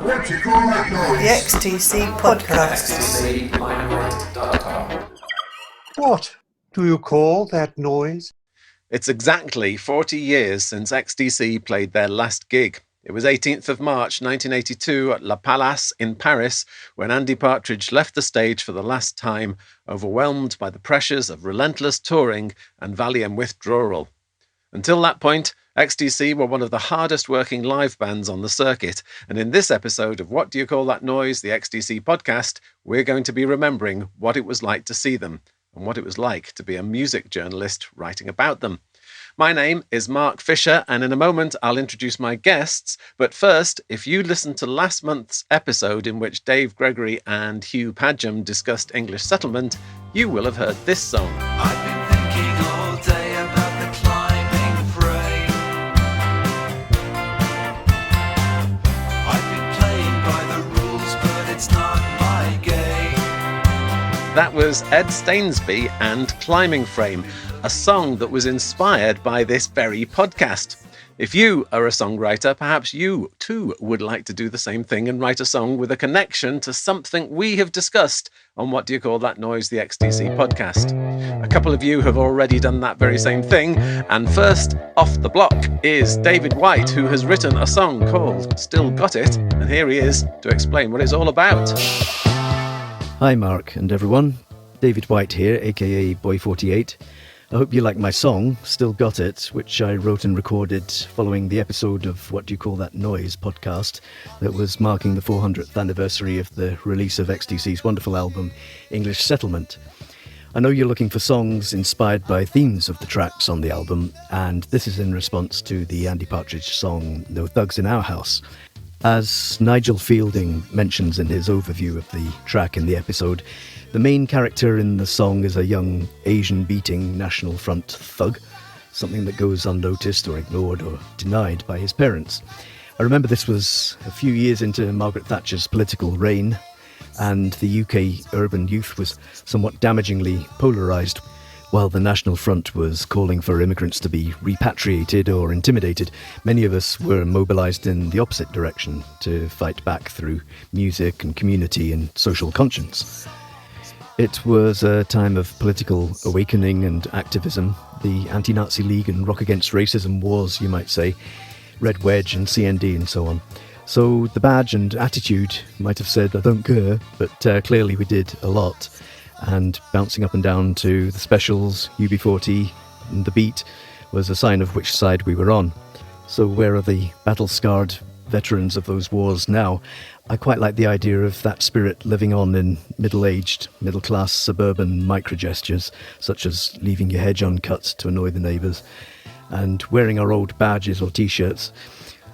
What you call that noise? The XTC Podcast. What do you call that noise? It's exactly 40 years since XTC played their last gig. It was 18th of March 1982 at La Palace in Paris when Andy Partridge left the stage for the last time, overwhelmed by the pressures of relentless touring and Valium withdrawal. Until that point, XTC were one of the hardest working live bands on the circuit, and in this episode of What Do You Call That Noise, the XTC podcast, we're going to be remembering what it was like to see them and what it was like to be a music journalist writing about them. My name is Mark Fisher, and in a moment I'll introduce my guests, but first, if you listened to last month's episode in which Dave Gregory and Hugh Padgham discussed English settlement, you will have heard this song. I've been thinking all day about the climbing frame. I've been playing by the rules, but it's not my game. That was Ed Stainsby and Climbing Frame, a song that was inspired by this very podcast. If you are a songwriter, perhaps you too would like to do the same thing and write a song with a connection to something we have discussed on What Do You Call That Noise, the XTC podcast. A couple of you have already done that very same thing, and first off the block is David White, who has written a song called Still Got It, and here he is to explain what it's all about. Hi Mark and everyone, David White here, aka Boy48. I hope you like my song, Still Got It, which I wrote and recorded following the episode of What Do You Call That Noise podcast that was marking the 400th anniversary of the release of XTC's wonderful album, English Settlement. I know you're looking for songs inspired by themes of the tracks on the album, and this is in response to the Andy Partridge song, No Thugs in Our House. As Nigel Fielding mentions in his overview of the track in the episode, the main character in the song is a young Asian-beating National Front thug, something that goes unnoticed or ignored or denied by his parents. I remember this was a few years into Margaret Thatcher's political reign, and the UK urban youth was somewhat damagingly polarised. While the National Front was calling for immigrants to be repatriated or intimidated, many of us were mobilised in the opposite direction to fight back through music and community and social conscience. It was a time of political awakening and activism, the Anti-Nazi League and Rock Against Racism wars, you might say, Red Wedge and CND and so on. So the badge and attitude might have said, I don't care, but clearly we did a lot. And bouncing up and down to the Specials, UB40 and the Beat was a sign of which side we were on. So where are the battle-scarred veterans of those wars now? I quite like the idea of that spirit living on in middle-aged, middle-class suburban micro-gestures, such as leaving your hedge uncut to annoy the neighbours, and wearing our old badges or t-shirts.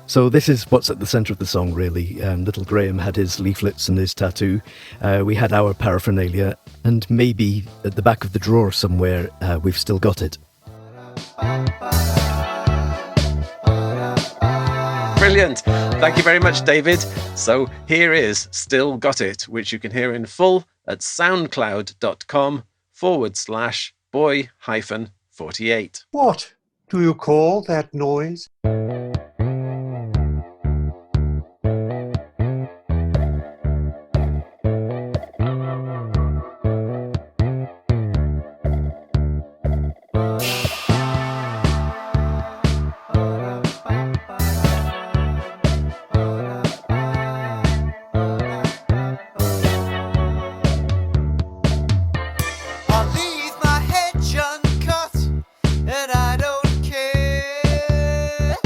So this is what's at the centre of the song, really. Little Graham had his leaflets and his tattoo. We had our paraphernalia, and maybe at the back of the drawer somewhere, we've still got it. Brilliant. Thank you very much, David. So here is Still Got It, which you can hear in full at soundcloud.com/boy-48. What do you call that noise? I'll leave my hedge uncut, and I don't care.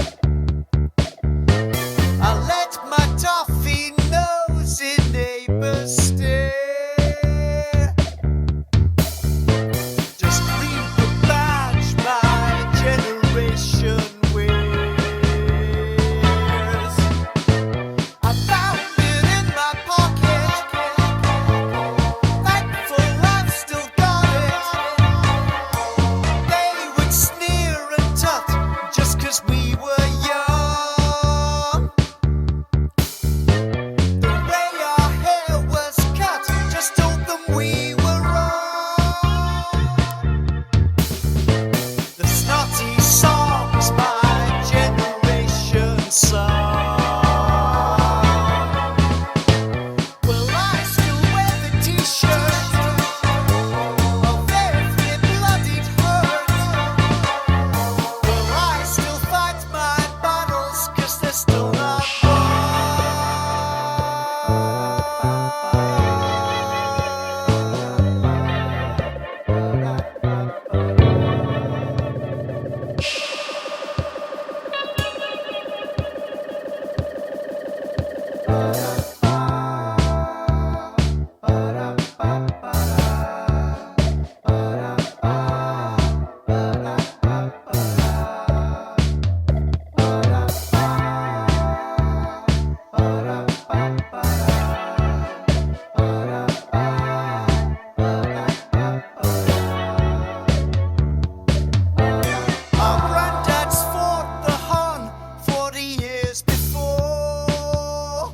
Our granddads fought the Hun 40 years before,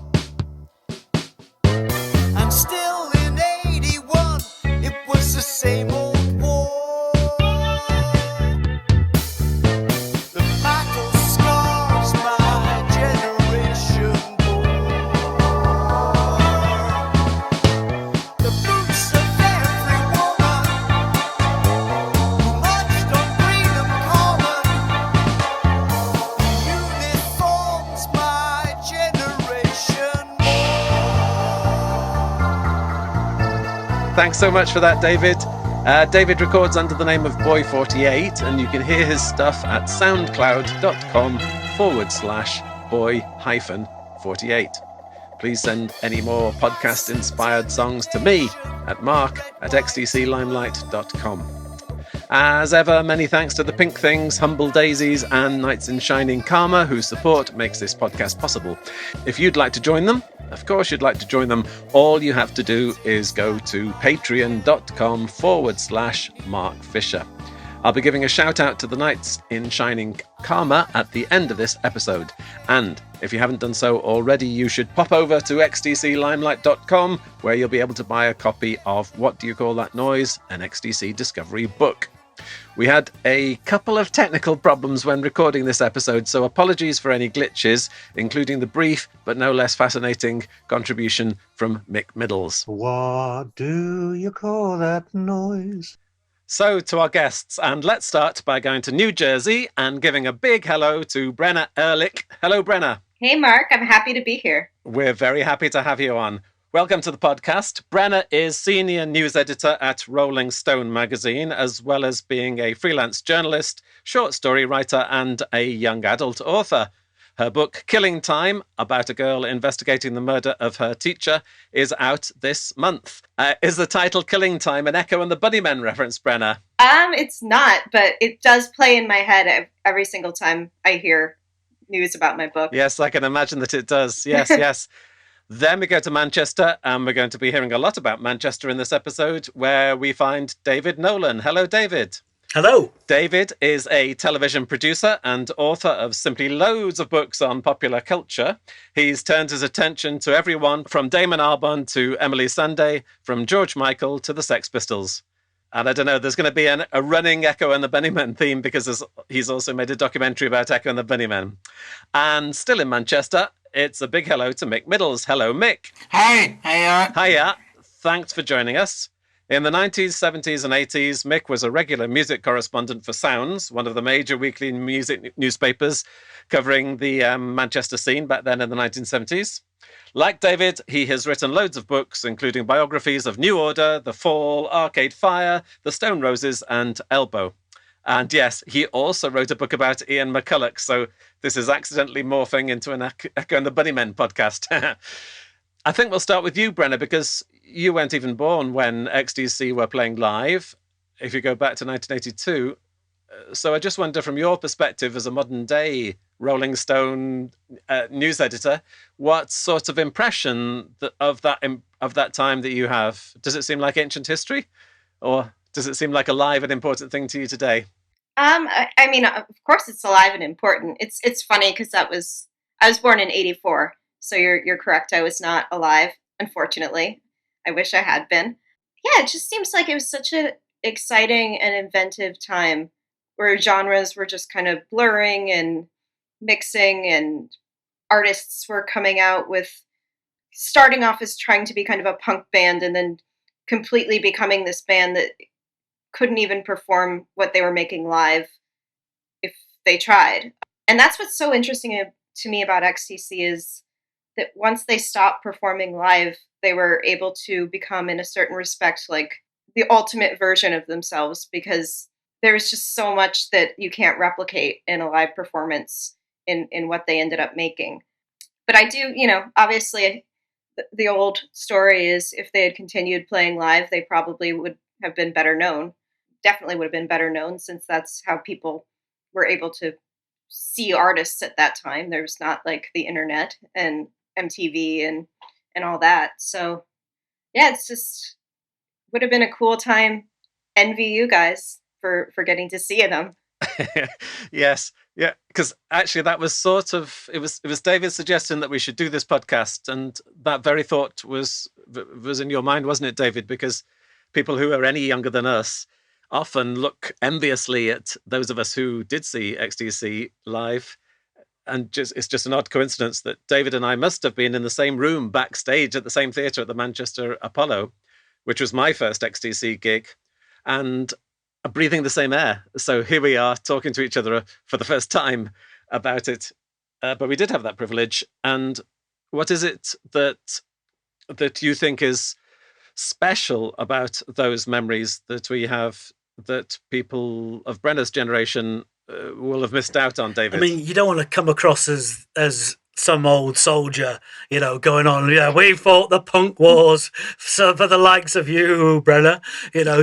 and still in 81 it was the same old war. The battle scars my generation bore. The boots of every woman who marched on freedom common. Uniforms my generation Thanks so much for that, David. David records under the name of Boy48, and you can hear his stuff at soundcloud.com/boy-48. Please send any more podcast-inspired songs to me at mark@xtclimelight.com. As ever, many thanks to the Pink Things, Humble Daisies and Knights in Shining Karma, whose support makes this podcast possible. If you'd like to join them, of course you'd like to join them, all you have to do is go to patreon.com/Mark Fisher. I'll be giving a shout out to the Knights in Shining Karma at the end of this episode. And if you haven't done so already, you should pop over to xtclimelight.com, where you'll be able to buy a copy of What Do You Call That Noise?, an XTC Discovery book. We had a couple of technical problems when recording this episode, so apologies for any glitches, including the brief but no less fascinating contribution from Mick Middles. What do you call that noise? So to our guests, and let's start by going to New Jersey and giving a big hello to Brenna Ehrlich. Hello, Brenna. Hey, Mark. I'm happy to be here. We're very happy to have you on. Welcome to the podcast. Brenna is senior news editor at Rolling Stone magazine, as well as being a freelance journalist, short story writer, and a young adult author. Her book, Killing Time, about a girl investigating the murder of her teacher, is out this month. Is the title Killing Time an Echo and the Bunnymen reference, Brenna? It's not, but it does play in my head every single time I hear news about my book. Yes, I can imagine that it does. Yes, yes. Then we go to Manchester, and we're going to be hearing a lot about Manchester in this episode, where we find David Nolan. Hello, David. Hello. David is a television producer and author of simply loads of books on popular culture. He's turned his attention to everyone from Damon Albarn to Emily Sunday, from George Michael to the Sex Pistols. And I don't know, there's going to be a running Echo and the Bunnymen theme, because he's also made a documentary about Echo and the Bunnymen. And still in Manchester, it's a big hello to Mick Middles. Hello, Mick. Hey. Hiya. Hiya. Thanks for joining us. In the 90s, 70s and 80s, Mick was a regular music correspondent for Sounds, one of the major weekly music newspapers covering the Manchester scene back then in the 1970s. Like David, he has written loads of books, including biographies of New Order, The Fall, Arcade Fire, The Stone Roses and Elbow. And yes, he also wrote a book about Ian McCulloch, so this is accidentally morphing into an Echo and the Bunnymen podcast. I think we'll start with you, Brenna, because you weren't even born when XTC were playing live, if you go back to 1982. So I just wonder, from your perspective as a modern day Rolling Stone news editor, what sort of impression of that time that you have? Does it seem like ancient history, or does it seem like a live and important thing to you today? I mean, of course, it's alive and important. It's funny because I was born in '84, so you're correct. I was not alive, unfortunately. I wish I had been. Yeah, it just seems like it was such an exciting and inventive time where genres were just kind of blurring and mixing, and artists were coming out with, starting off as trying to be kind of a punk band and then completely becoming this band that couldn't even perform what they were making live if they tried. And that's what's so interesting to me about XTC, is that once they stopped performing live, they were able to become, in a certain respect, like the ultimate version of themselves, because there's just so much that you can't replicate in a live performance in what they ended up making. But I do, obviously the old story is if they had continued playing live, they probably would have been better known. Definitely would have been better known, since that's how people were able to see artists at that time. There was not like the internet and MTV and all that. So yeah, it's just would have been a cool time. Envy you guys for getting to see them. Yes, yeah, because actually that was sort of it was David's suggestion that we should do this podcast, and that very thought was in your mind, wasn't it, David? Because people who are any younger than us often look enviously at those of us who did see XTC live, and it's just an odd coincidence that David and I must have been in the same room backstage at the same theatre at the Manchester Apollo, which was my first XTC gig, and breathing the same air. So here we are talking to each other for the first time about it. But we did have that privilege. And what is it that you think is special about those memories that we have that people of Brenna's generation will have missed out on, David? I mean, you don't want to come across as some old soldier, going on, we fought the punk wars so for the likes of you, Brenna,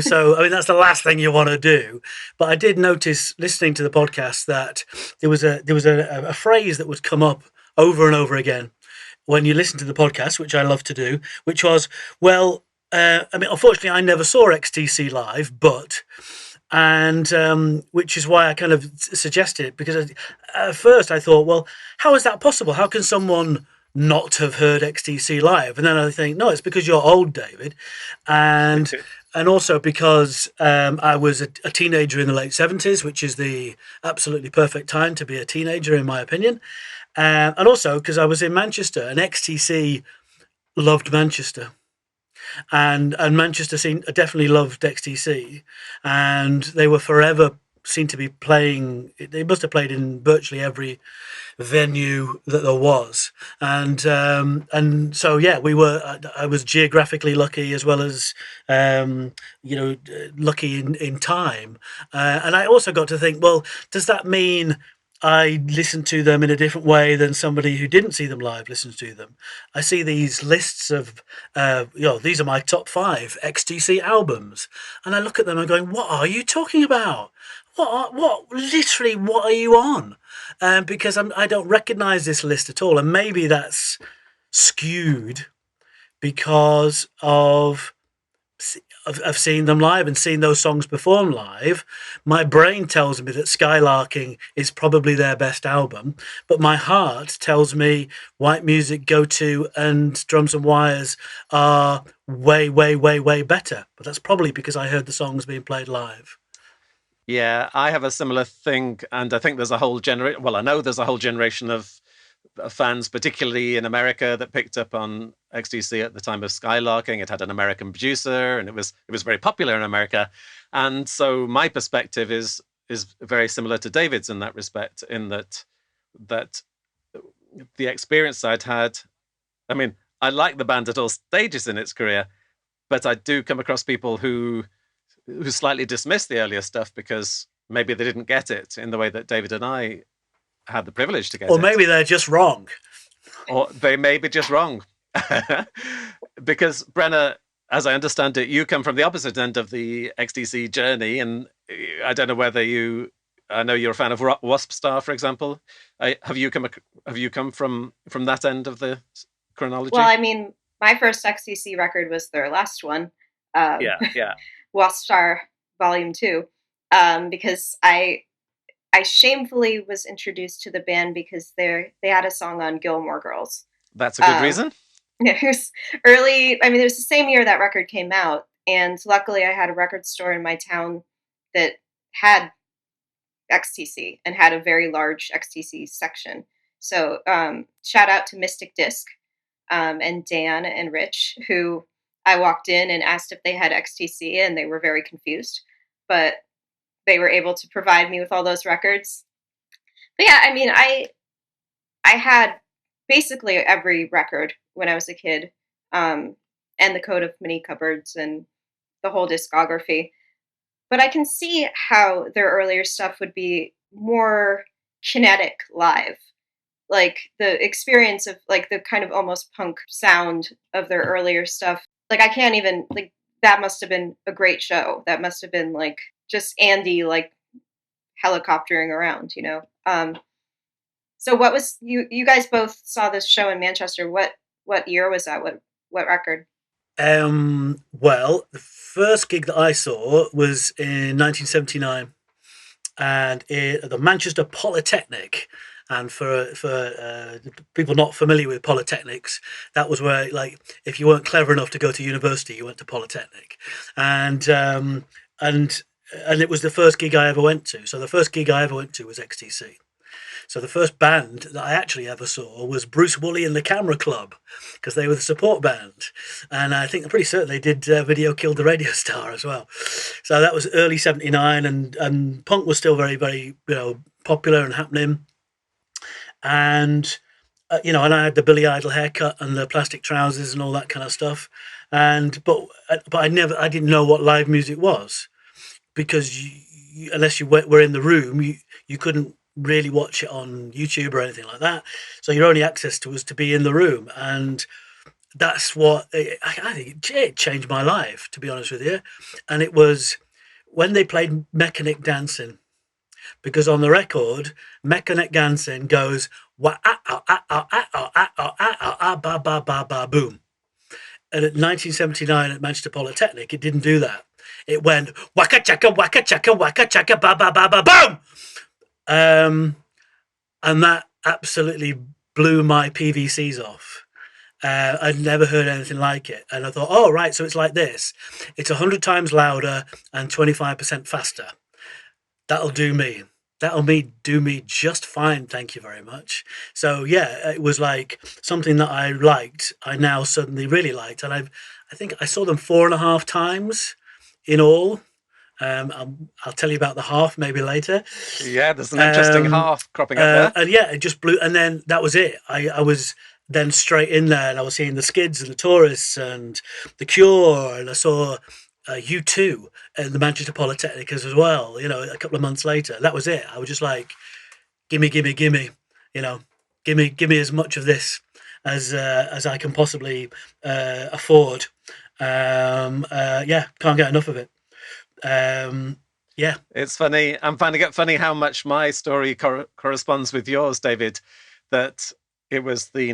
so, I mean, that's the last thing you want to do. But I did notice, listening to the podcast, that there was a phrase that would come up over and over again when you listen to the podcast, which I love to do, which was, well, I mean, unfortunately, I never saw XTC live, and which is why I kind of suggested it, because at first I thought, well, how is that possible? How can someone not have heard XTC live? And then I think, no, it's because you're old, David, and also because I was a teenager in the late 70s, which is the absolutely perfect time to be a teenager, in my opinion, and also because I was in Manchester, and XTC loved Manchester. And Manchester definitely loved XTC, and they were forever seemed to be playing. They must have played in virtually every venue that there was, and so yeah, we were. I was geographically lucky as well as lucky in time, and I also got to think, well, does that mean I listen to them in a different way than somebody who didn't see them live listens to them? I see these lists of, these are my top 5 XTC albums, and I look at them and going, what are you talking about? What are you on? Because I don't recognise this list at all, and maybe that's skewed because of seeing them live and seeing those songs performed live. My brain tells me that Skylarking is probably their best album, but my heart tells me White Music, Go To, and Drums and Wires are way, way, way, way better. But that's probably because I heard the songs being played live. Yeah, I have a similar thing, and I think there's a whole generation. Well, I know there's a whole generation of fans, particularly in America, that picked up on XTC at the time of Skylarking. It had an American producer, and it was very popular in America. And so my perspective is very similar to David's in that respect, in that the experience I'd had. I mean, I like the band at all stages in its career, but I do come across people who slightly dismiss the earlier stuff because maybe they didn't get it in the way that David and I had the privilege to get it. Or maybe they're just wrong. Or they may be just wrong. Because, Brenna, as I understand it, you come from the opposite end of the XTC journey, and I don't know whether I know you're a fan of Wasp Star, for example. Have you come from that end of the chronology? Well, I mean, my first XTC record was their last one. Yeah. Wasp Star Volume 2, because I shamefully was introduced to the band because they had a song on Gilmore Girls. That's a good reason. Yeah, it was early. I mean, it was the same year that record came out, and luckily I had a record store in my town that had XTC and had a very large XTC section. So shout out to Mystic Disc and Dan and Rich, who I walked in and asked if they had XTC, and they were very confused, but they were able to provide me with all those records. But yeah, I mean, I had basically every record when I was a kid, and the Code of Mini Cupboards and the whole discography. But I can see how their earlier stuff would be more kinetic live. like the experience of like the kind of almost punk sound of their earlier stuff. Like I can't even like that must have been a great show. That must have been like just Andy like helicoptering around, you know. So what was you guys both saw this show in Manchester. What year was that? What record? Well, the first gig that I saw was in 1979, and at the Manchester Polytechnic. And for people not familiar with polytechnics, that was where, like, if you weren't clever enough to go to university, you went to Polytechnic, and it was the first gig I ever went to. So the first gig I ever went to was XTC. So the first band that I actually ever saw was Bruce Woolley and the Camera Club, because they were the support band, and I think I'm pretty certain they did Video Killed the Radio Star as well. So that was early '79, and punk was still very, very, popular and happening. And and I had the Billy Idol haircut and the plastic trousers and all that kind of stuff. But I didn't know what live music was, because unless you were in the room, you couldn't really watch it on YouTube or anything like that. So your only access to was to be in the room, and that's what I think it changed my life, to be honest with you. And it was when they played Mechanic Dancing. Because on the record, Mechanic Dancing goes wah ah ah ah ah ah ah ah ah ah ah ba ba ba ba boom. And at 1979 at Manchester Polytechnic, it didn't do that. It went waka chaka ba ba ba ba boom. And that absolutely blew my PVCs off. I'd never heard anything like it, and I thought, oh right, so it's like this. It's 100 times louder and 25% faster. That'll do me. Do me just fine. Thank you very much. So yeah, it was like something that I liked. I now suddenly really liked, and I think I saw them 4.5 times in all. I'll tell you about the half maybe later. Yeah, there's an interesting half cropping up there. And yeah, it just blew. And then that was it. I was then straight in there, and I was seeing the Skids and the Tourists and the Cure, and I saw U2 at the Manchester Polytechnic as well, a couple of months later. That was it. I was just like, gimme, give me as much of this as I can possibly afford. Can't get enough of it. It's funny. I'm finding it funny how much my story corresponds with yours, David, that it was the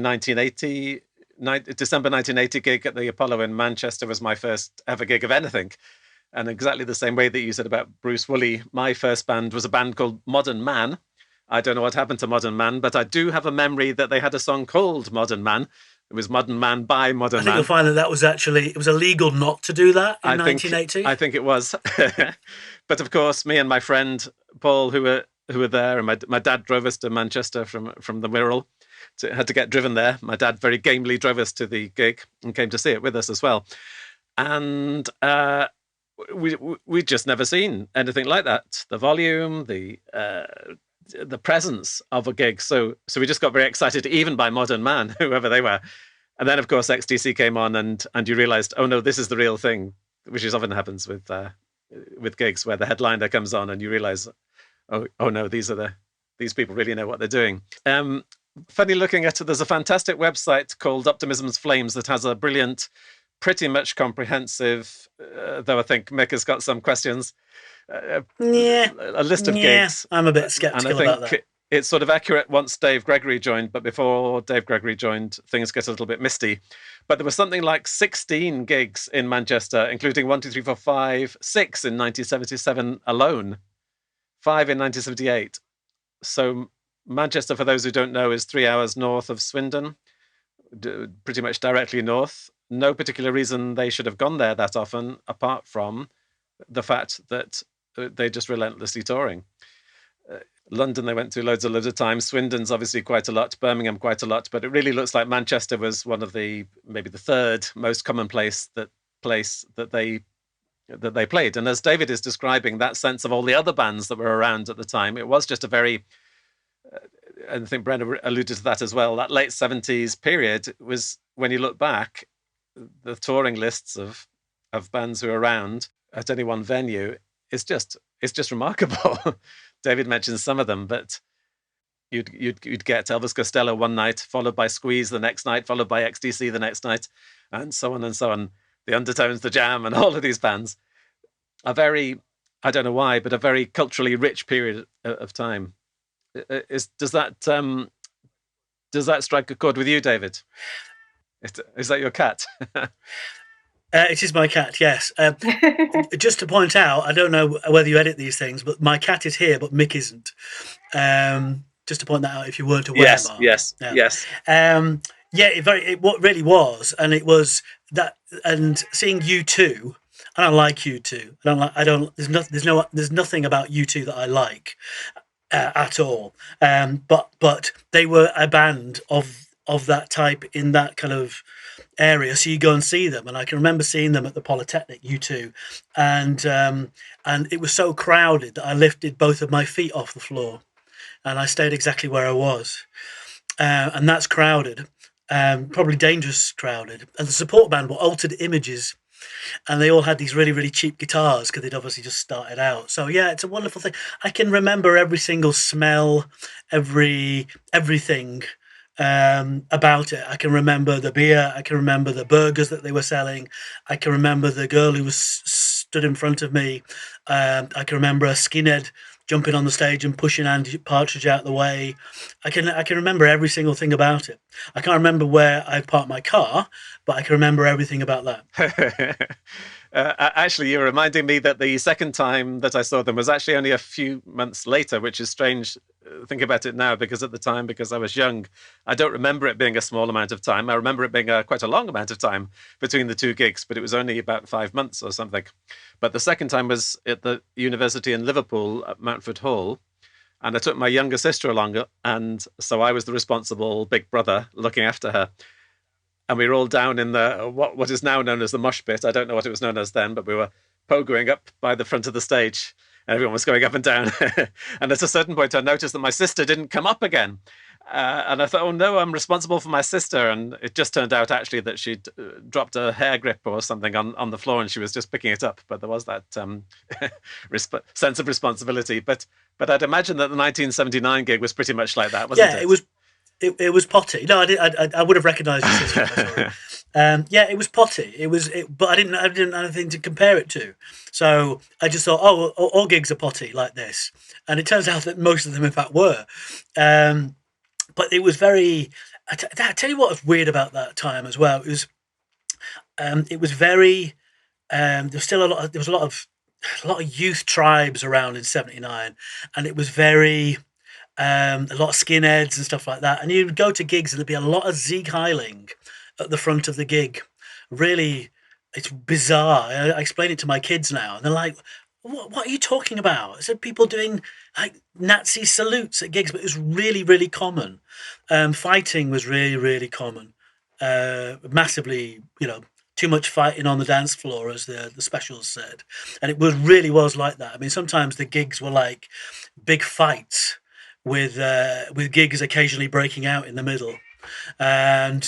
December 1980 gig at the Apollo in Manchester was my first ever gig of anything. And exactly the same way that you said about Bruce Woolley, my first band was a band called Modern Man. I don't know what happened to Modern Man, but I do have a memory that they had a song called Modern Man. It was Modern Man by Modern Man. I think you'll find that was actually, it was illegal not to do that in 1980. I think it was. But of course, me and my friend Paul, who were there, and my dad drove us to Manchester from the Wirral. Had to get driven there. My dad very gamely drove us to the gig and came to see it with us as well. And we'd just never seen anything like that. The volume, the presence of a gig. So we just got very excited, even by Modern Man, whoever they were. And then, of course, XTC came on, and you realised, oh no, this is the real thing, which is often happens with gigs where the headliner comes on, and you realise, oh no, these people really know what they're doing. Funny looking at it, there's a fantastic website called Optimism's Flames that has a brilliant, pretty much comprehensive, though I think Mick has got some questions, a list of gigs. I'm a bit sceptical about that. It's sort of accurate once Dave Gregory joined, but before Dave Gregory joined, things get a little bit misty. But there was something like 16 gigs in Manchester, including 1, 2, 3, 4, 5, 6 in 1977 alone, 5 in 1978. So Manchester, for those who don't know, is 3 hours north of Swindon, pretty much directly north. No particular reason they should have gone there that often, apart from the fact that they're just relentlessly touring. London, they went to loads of times. Swindon's obviously quite a lot, Birmingham quite a lot, but it really looks like Manchester was one of maybe the third most commonplace place that they played. And as David is describing, that sense of all the other bands that were around at the time, it was just a very, and I think Brenna alluded to that as well, that late 70s period was, when you look back, the touring lists of bands who are around at any one venue, it's just remarkable. David mentions some of them, but you'd get Elvis Costello one night, followed by Squeeze the next night, followed by XTC the next night, and so on and so on. The Undertones, the Jam, and all of these bands are very, I don't know why, but a very culturally rich period of time. Does that strike a chord with you, David? Is that your cat? It is my cat, yes. Just to point out, I don't know whether you edit these things, but my cat is here, but Mick isn't. Just to point that out, if you weren't aware. Yes, Mark. yes. Yeah, what really was, and it was that, and seeing U2, and I like U2. There's nothing about U2 that I like at all. But they were a band of that type in that kind of area, so you go and see them, and I can remember seeing them at the Polytechnic, U2, and it was so crowded that I lifted both of my feet off the floor, and I stayed exactly where I was, and that's crowded, probably dangerous crowded. And the support band were Altered Images, and they all had these really, really cheap guitars because they'd obviously just started out. So yeah, it's a wonderful thing. I can remember every single smell, everything about it. I can remember the beer. I can remember the burgers that they were selling. I can remember the girl who was stood in front of me. I can remember a skinhead jumping on the stage and pushing Andy Partridge out the way. I can remember every single thing about it. I can't remember where I parked my car, but I can remember everything about that. Actually, you're reminding me that the second time that I saw them was actually only a few months later, which is strange. Think about it now, because at the time, because I was young, I don't remember it being a small amount of time. I remember it being quite a long amount of time between the two gigs, but it was only about 5 months or something. But the second time was at the university in Liverpool at Mountford Hall, and I took my younger sister along, and so I was the responsible big brother looking after her. And we were all down in the what is now known as the mosh pit. I don't know what it was known as then, but we were pogoing up by the front of the stage. Everyone was going up and down. And at a certain point, I noticed that my sister didn't come up again. And I thought, oh no, I'm responsible for my sister. And it just turned out actually that she'd dropped a hair grip or something on the floor, and she was just picking it up. But there was that sense of responsibility. But I'd imagine that the 1979 gig was pretty much like that, wasn't it? Yeah, it was potty. No, I would have recognised your sister if I saw it. Yeah, it was potty. But I didn't have anything to compare it to. So I just thought, oh, all gigs are potty like this, and it turns out that most of them, in fact, were. But it was very. I tell you what was weird about that time as well. It was very. There was still a lot of youth tribes around in '79, and it was very. A lot of skinheads and stuff like that, and you'd go to gigs and there'd be a lot of Sieg Heiling at the front of the gig. Really, it's bizarre. I explain it to my kids now, and they're like, "What are you talking about?" I said, "People doing like Nazi salutes at gigs," but it was really, really common. Fighting was really, really common. Massively, too much fighting on the dance floor, as the specials said, and it really was like that. I mean, sometimes the gigs were like big fights. With gigs occasionally breaking out in the middle, and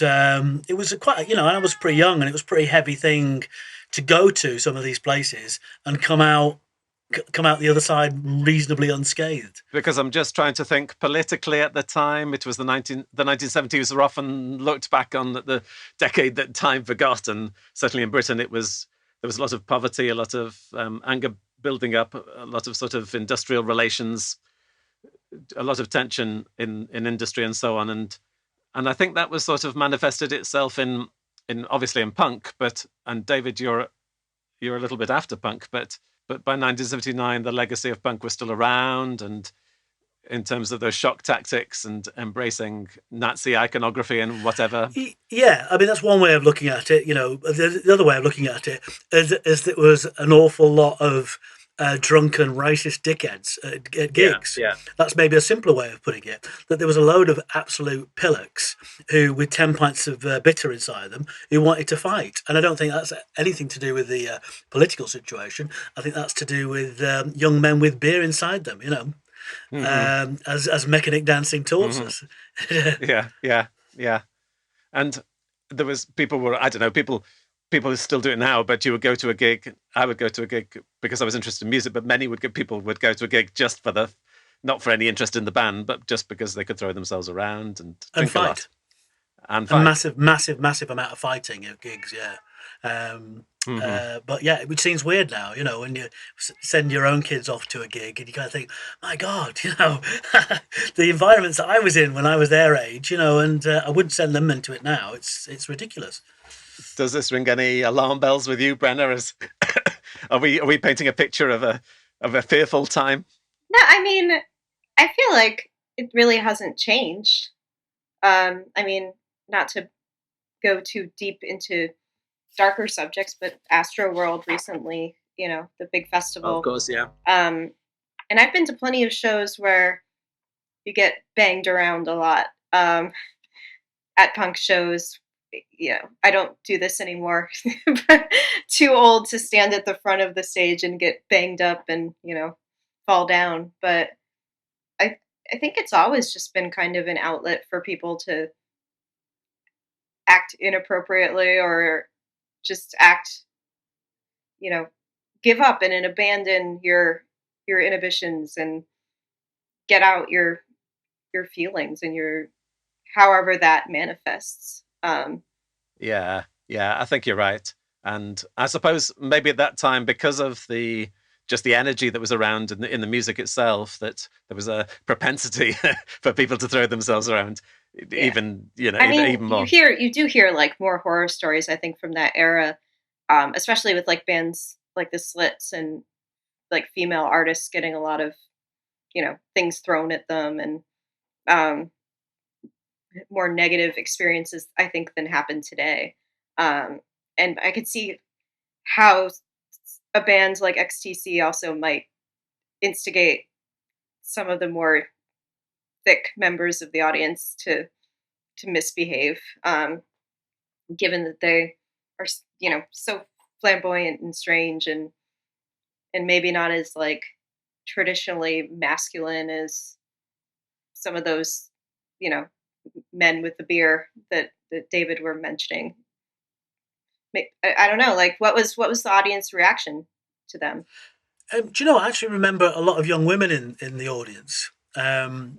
it was quite and I was pretty young, and it was a pretty heavy thing to go to some of these places and come out the other side reasonably unscathed. Because I'm just trying to think politically at the time. It was the 1970s are often looked back on the decade that time forgot, and certainly in Britain there was a lot of poverty, a lot of anger building up, a lot of sort of industrial relations. A lot of tension in industry and so on, and I think that was sort of manifested itself in obviously in punk, and David, you're a little bit after punk, but by 1979 the legacy of punk was still around, and in terms of those shock tactics and embracing Nazi iconography and whatever. Yeah, I mean that's one way of looking at it. The other way of looking at it is there was an awful lot of drunken racist dickheads at gigs. Yeah. That's maybe a simpler way of putting it. That there was a load of absolute pillocks who, with 10 pints of bitter inside them, who wanted to fight. And I don't think that's anything to do with the political situation. I think that's to do with young men with beer inside them. As Mechanic Dancing taught us. Yeah. And there was people still do it now, but you would go to a gig. I would go to a gig because I was interested in music, but people would go to a gig just for the not for any interest in the band, but just because they could throw themselves around and drink a fight. lot. And A fight. massive amount of fighting at gigs, yeah. But yeah, it seems weird now, when you send your own kids off to a gig and you kind of think, my God, the environments that I was in when I was their age, and I wouldn't send them into it now. It's ridiculous. Does this ring any alarm bells with you, Brenna? Are we painting a picture of a fearful time? No, I mean, I feel like it really hasn't changed. I mean, not to go too deep into darker subjects, but Astro World recently, the big festival. Of course, yeah. And I've been to plenty of shows where you get banged around a lot. At punk shows, I don't do this anymore. But too old to stand at the front of the stage and get banged up and, fall down. But I think it's always just been kind of an outlet for people to act inappropriately or just act, give up and abandon your inhibitions and get out your feelings and your however that manifests. Yeah, I think you're right. And I suppose maybe at that time, because of the energy that was around in the music itself, that there was a propensity for people to throw themselves around. Yeah. Even even more. You do hear like more horror stories, I think, from that era, especially with like bands like the Slits and like female artists getting a lot of things thrown at them and more negative experiences, I think, than happen today. And I could see how a band like XTC also might instigate some of the more thick members of the audience to misbehave, given that they are, so flamboyant and strange and maybe not as like traditionally masculine as some of those, men with the beer that David were mentioning. I don't know, like what was the audience reaction to them? Do you know, I actually remember a lot of young women in the audience. I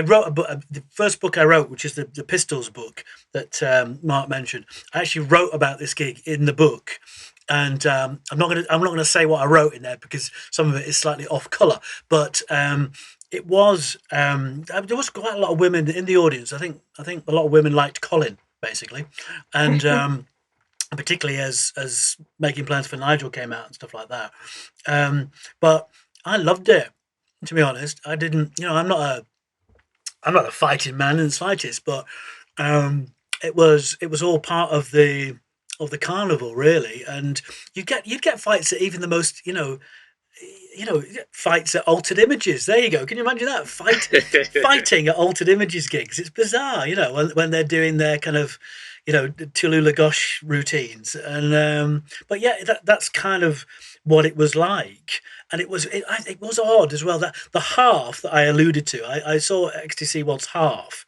wrote a book, the first book I wrote, which is the Pistols book that Mark mentioned. I actually wrote about this gig in the book, and I'm not gonna say what I wrote in there because some of it is slightly off color. But it was there was quite a lot of women in the audience. I think a lot of women liked Colin basically, and particularly as Making Plans for Nigel came out and stuff like that. But I loved it. To be honest, I didn't. I'm not a fighting man in the slightest, but it was all part of the carnival, really. And you'd get fights at even the most fights at Altered Images. There you go. Can you imagine that fighting at Altered Images gigs? It's bizarre, when they're doing their kind of Tallulah Gosh routines. And but yeah, that's kind of what it was like. And it was odd as well, that the half that I alluded to, I saw XTC once half,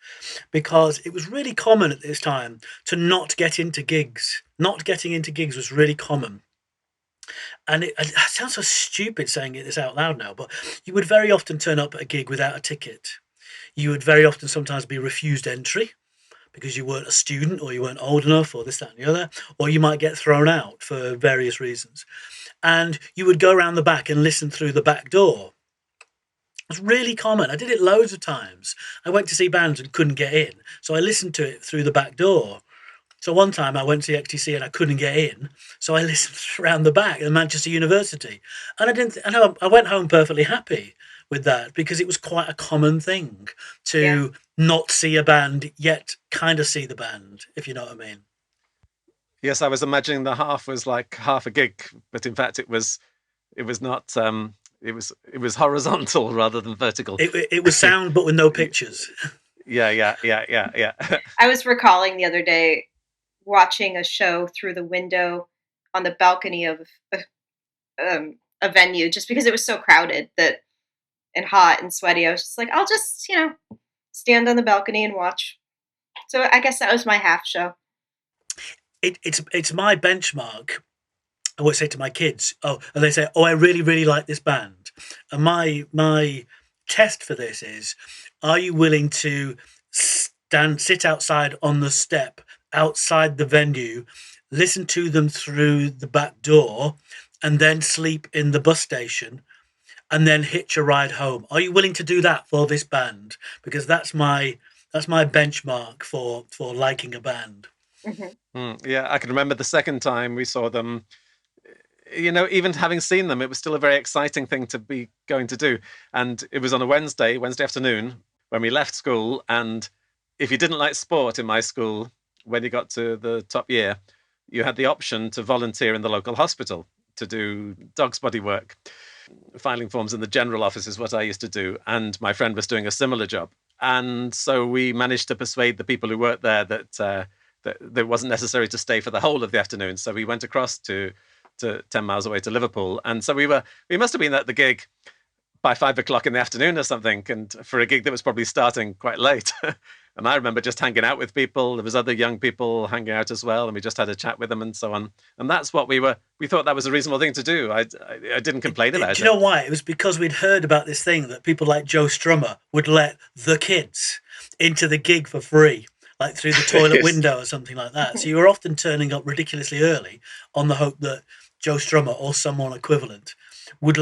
because it was really common at this time to not get into gigs. Not getting into gigs was really common. And it sounds so stupid saying this out loud now, but you would very often turn up at a gig without a ticket. You would very often sometimes be refused entry because you weren't a student or you weren't old enough or this, that and the other, or you might get thrown out for various reasons. And you would go around the back and listen through the back door. It's really common. I did it loads of times. I went to see bands and couldn't get in, so I listened to it through the back door. So one time I went to the XTC and I couldn't get in, so I listened around the back at Manchester University, and I went home perfectly happy with that because it was quite a common thing to not see a band yet kind of see the band, if you know what I mean. Yes, I was imagining the half was like half a gig, but in fact it was not. It was horizontal rather than vertical. It was sound, but with no pictures. Yeah. I was recalling the other day watching a show through the window on the balcony of a venue, just because it was so crowded and hot and sweaty. I was just like, I'll just stand on the balcony and watch. So I guess that was my half show. It's my benchmark. I always say to my kids, and they say, I really, really like this band. And my test for this is: are you willing to sit outside on the step outside the venue, listen to them through the back door, and then sleep in the bus station, and then hitch a ride home? Are you willing to do that for this band? Because that's my benchmark for liking a band. Yeah, I can remember the second time we saw them. Even having seen them, it was still a very exciting thing to be going to do. And it was on a Wednesday afternoon when we left school. And if you didn't like sport in my school, when you got to the top year, you had the option to volunteer in the local hospital to do dog's body work. Filing forms in the general office is what I used to do. And my friend was doing a similar job. And so we managed to persuade the people who worked there that it wasn't necessary to stay for the whole of the afternoon. So we went across to 10 miles away to Liverpool. And so we must have been at the gig by 5 o'clock in the afternoon or something. And for a gig that was probably starting quite late. And I remember just hanging out with people. There was other young people hanging out as well. And we just had a chat with them and so on. And that's what we thought that was a reasonable thing to do. I didn't complain about it. Do you know why? It was because we'd heard about this thing that people like Joe Strummer would let the kids into the gig for free, like through the toilet window or something like that. So you were often turning up ridiculously early on the hope that Joe Strummer or someone equivalent would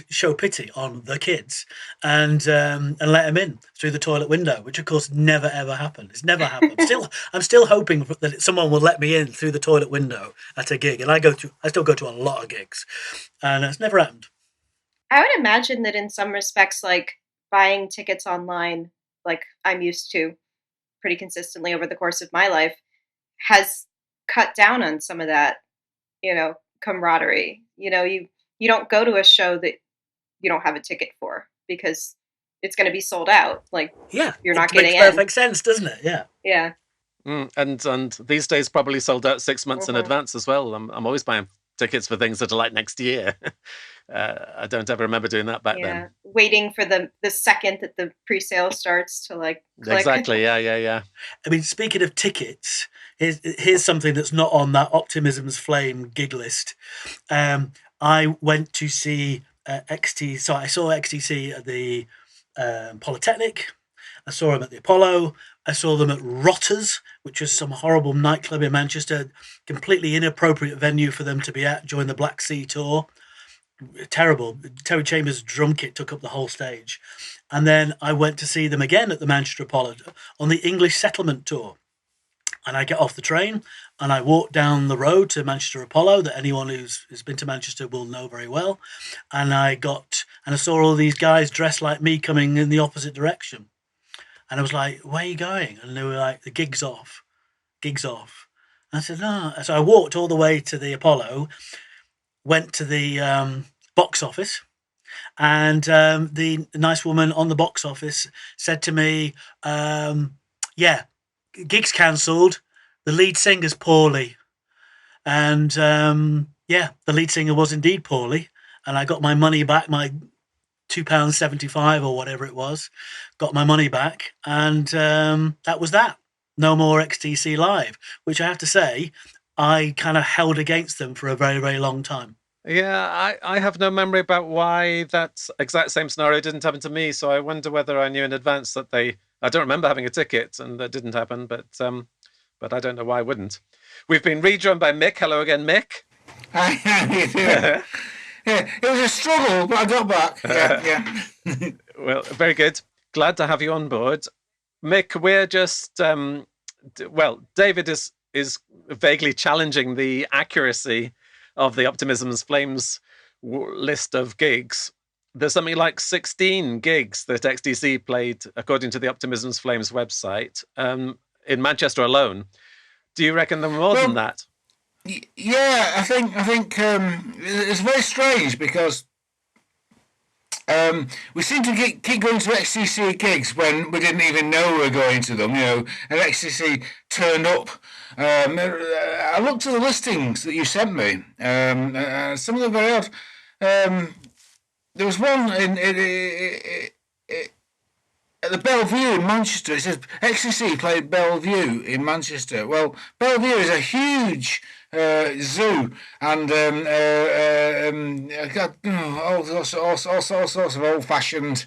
show pity on the kids and let them in through the toilet window, which of course never ever happened. It's never happened. I'm still hoping that someone will let me in through the toilet window at a gig, and I still go to a lot of gigs, and it's never happened. I would imagine that in some respects, like buying tickets online, like I'm used to pretty consistently over the course of my life, has cut down on some of that, camaraderie. You don't go to a show that you don't have a ticket for because it's going to be sold out. Like, yeah, you're not it getting makes in. perfect sense, doesn't it? Yeah. Yeah. And these days probably sold out 6 months in advance as well. I'm always buying tickets for things that are like next year. I don't ever remember doing that back then. Waiting for the second that the pre-sale starts to click. Exactly. Yeah. I mean, speaking of tickets, here's something that's not on that Optimism's Flame gig list. I went to see XTC. So I saw XTC at the Polytechnic. I saw them at the Apollo. I saw them at Rotters, which was some horrible nightclub in Manchester. Completely inappropriate venue for them to be at during the Black Sea tour. Terrible. Terry Chambers' drum kit took up the whole stage. And then I went to see them again at the Manchester Apollo on the English Settlement tour. And I get off the train and I walk down the road to Manchester Apollo that anyone who's been to Manchester will know very well. And I saw all these guys dressed like me coming in the opposite direction. And I was like, where are you going? And they were like, the gig's off. And I said, no. So I walked all the way to the Apollo, went to the box office, and the nice woman on the box office said to me, gig's cancelled. The lead singer's poorly. And the lead singer was indeed poorly. And I got my money back, my £2.75 or whatever it was, got my money back. And that was that. No more XTC Live, which I have to say, I kind of held against them for a very, very long time. Yeah, I have no memory about why that exact same scenario didn't happen to me. So I wonder whether I knew in advance that I don't remember having a ticket and that didn't happen, but I don't know why I wouldn't. We've been rejoined by Mick. Hello again, Mick. Hi, how you doing? Yeah, it was a struggle, but I got back. Yeah. Well, very good. Glad to have you on board. Mick, we're just, David is vaguely challenging the accuracy of the Optimism's Flames list of gigs. There's something like 16 gigs that XTC played, according to the Optimism's Flames website, in Manchester alone. Do you reckon there were more than that? Yeah, I think it's very strange because we seem to keep going to XTC gigs when we didn't even know we were going to them, and XTC turned up. I looked at the listings that you sent me. Some of them very odd. There was one at the Bellevue in Manchester. It says XTC played Bellevue in Manchester. Well, Bellevue is a huge zoo, and all sorts of old-fashioned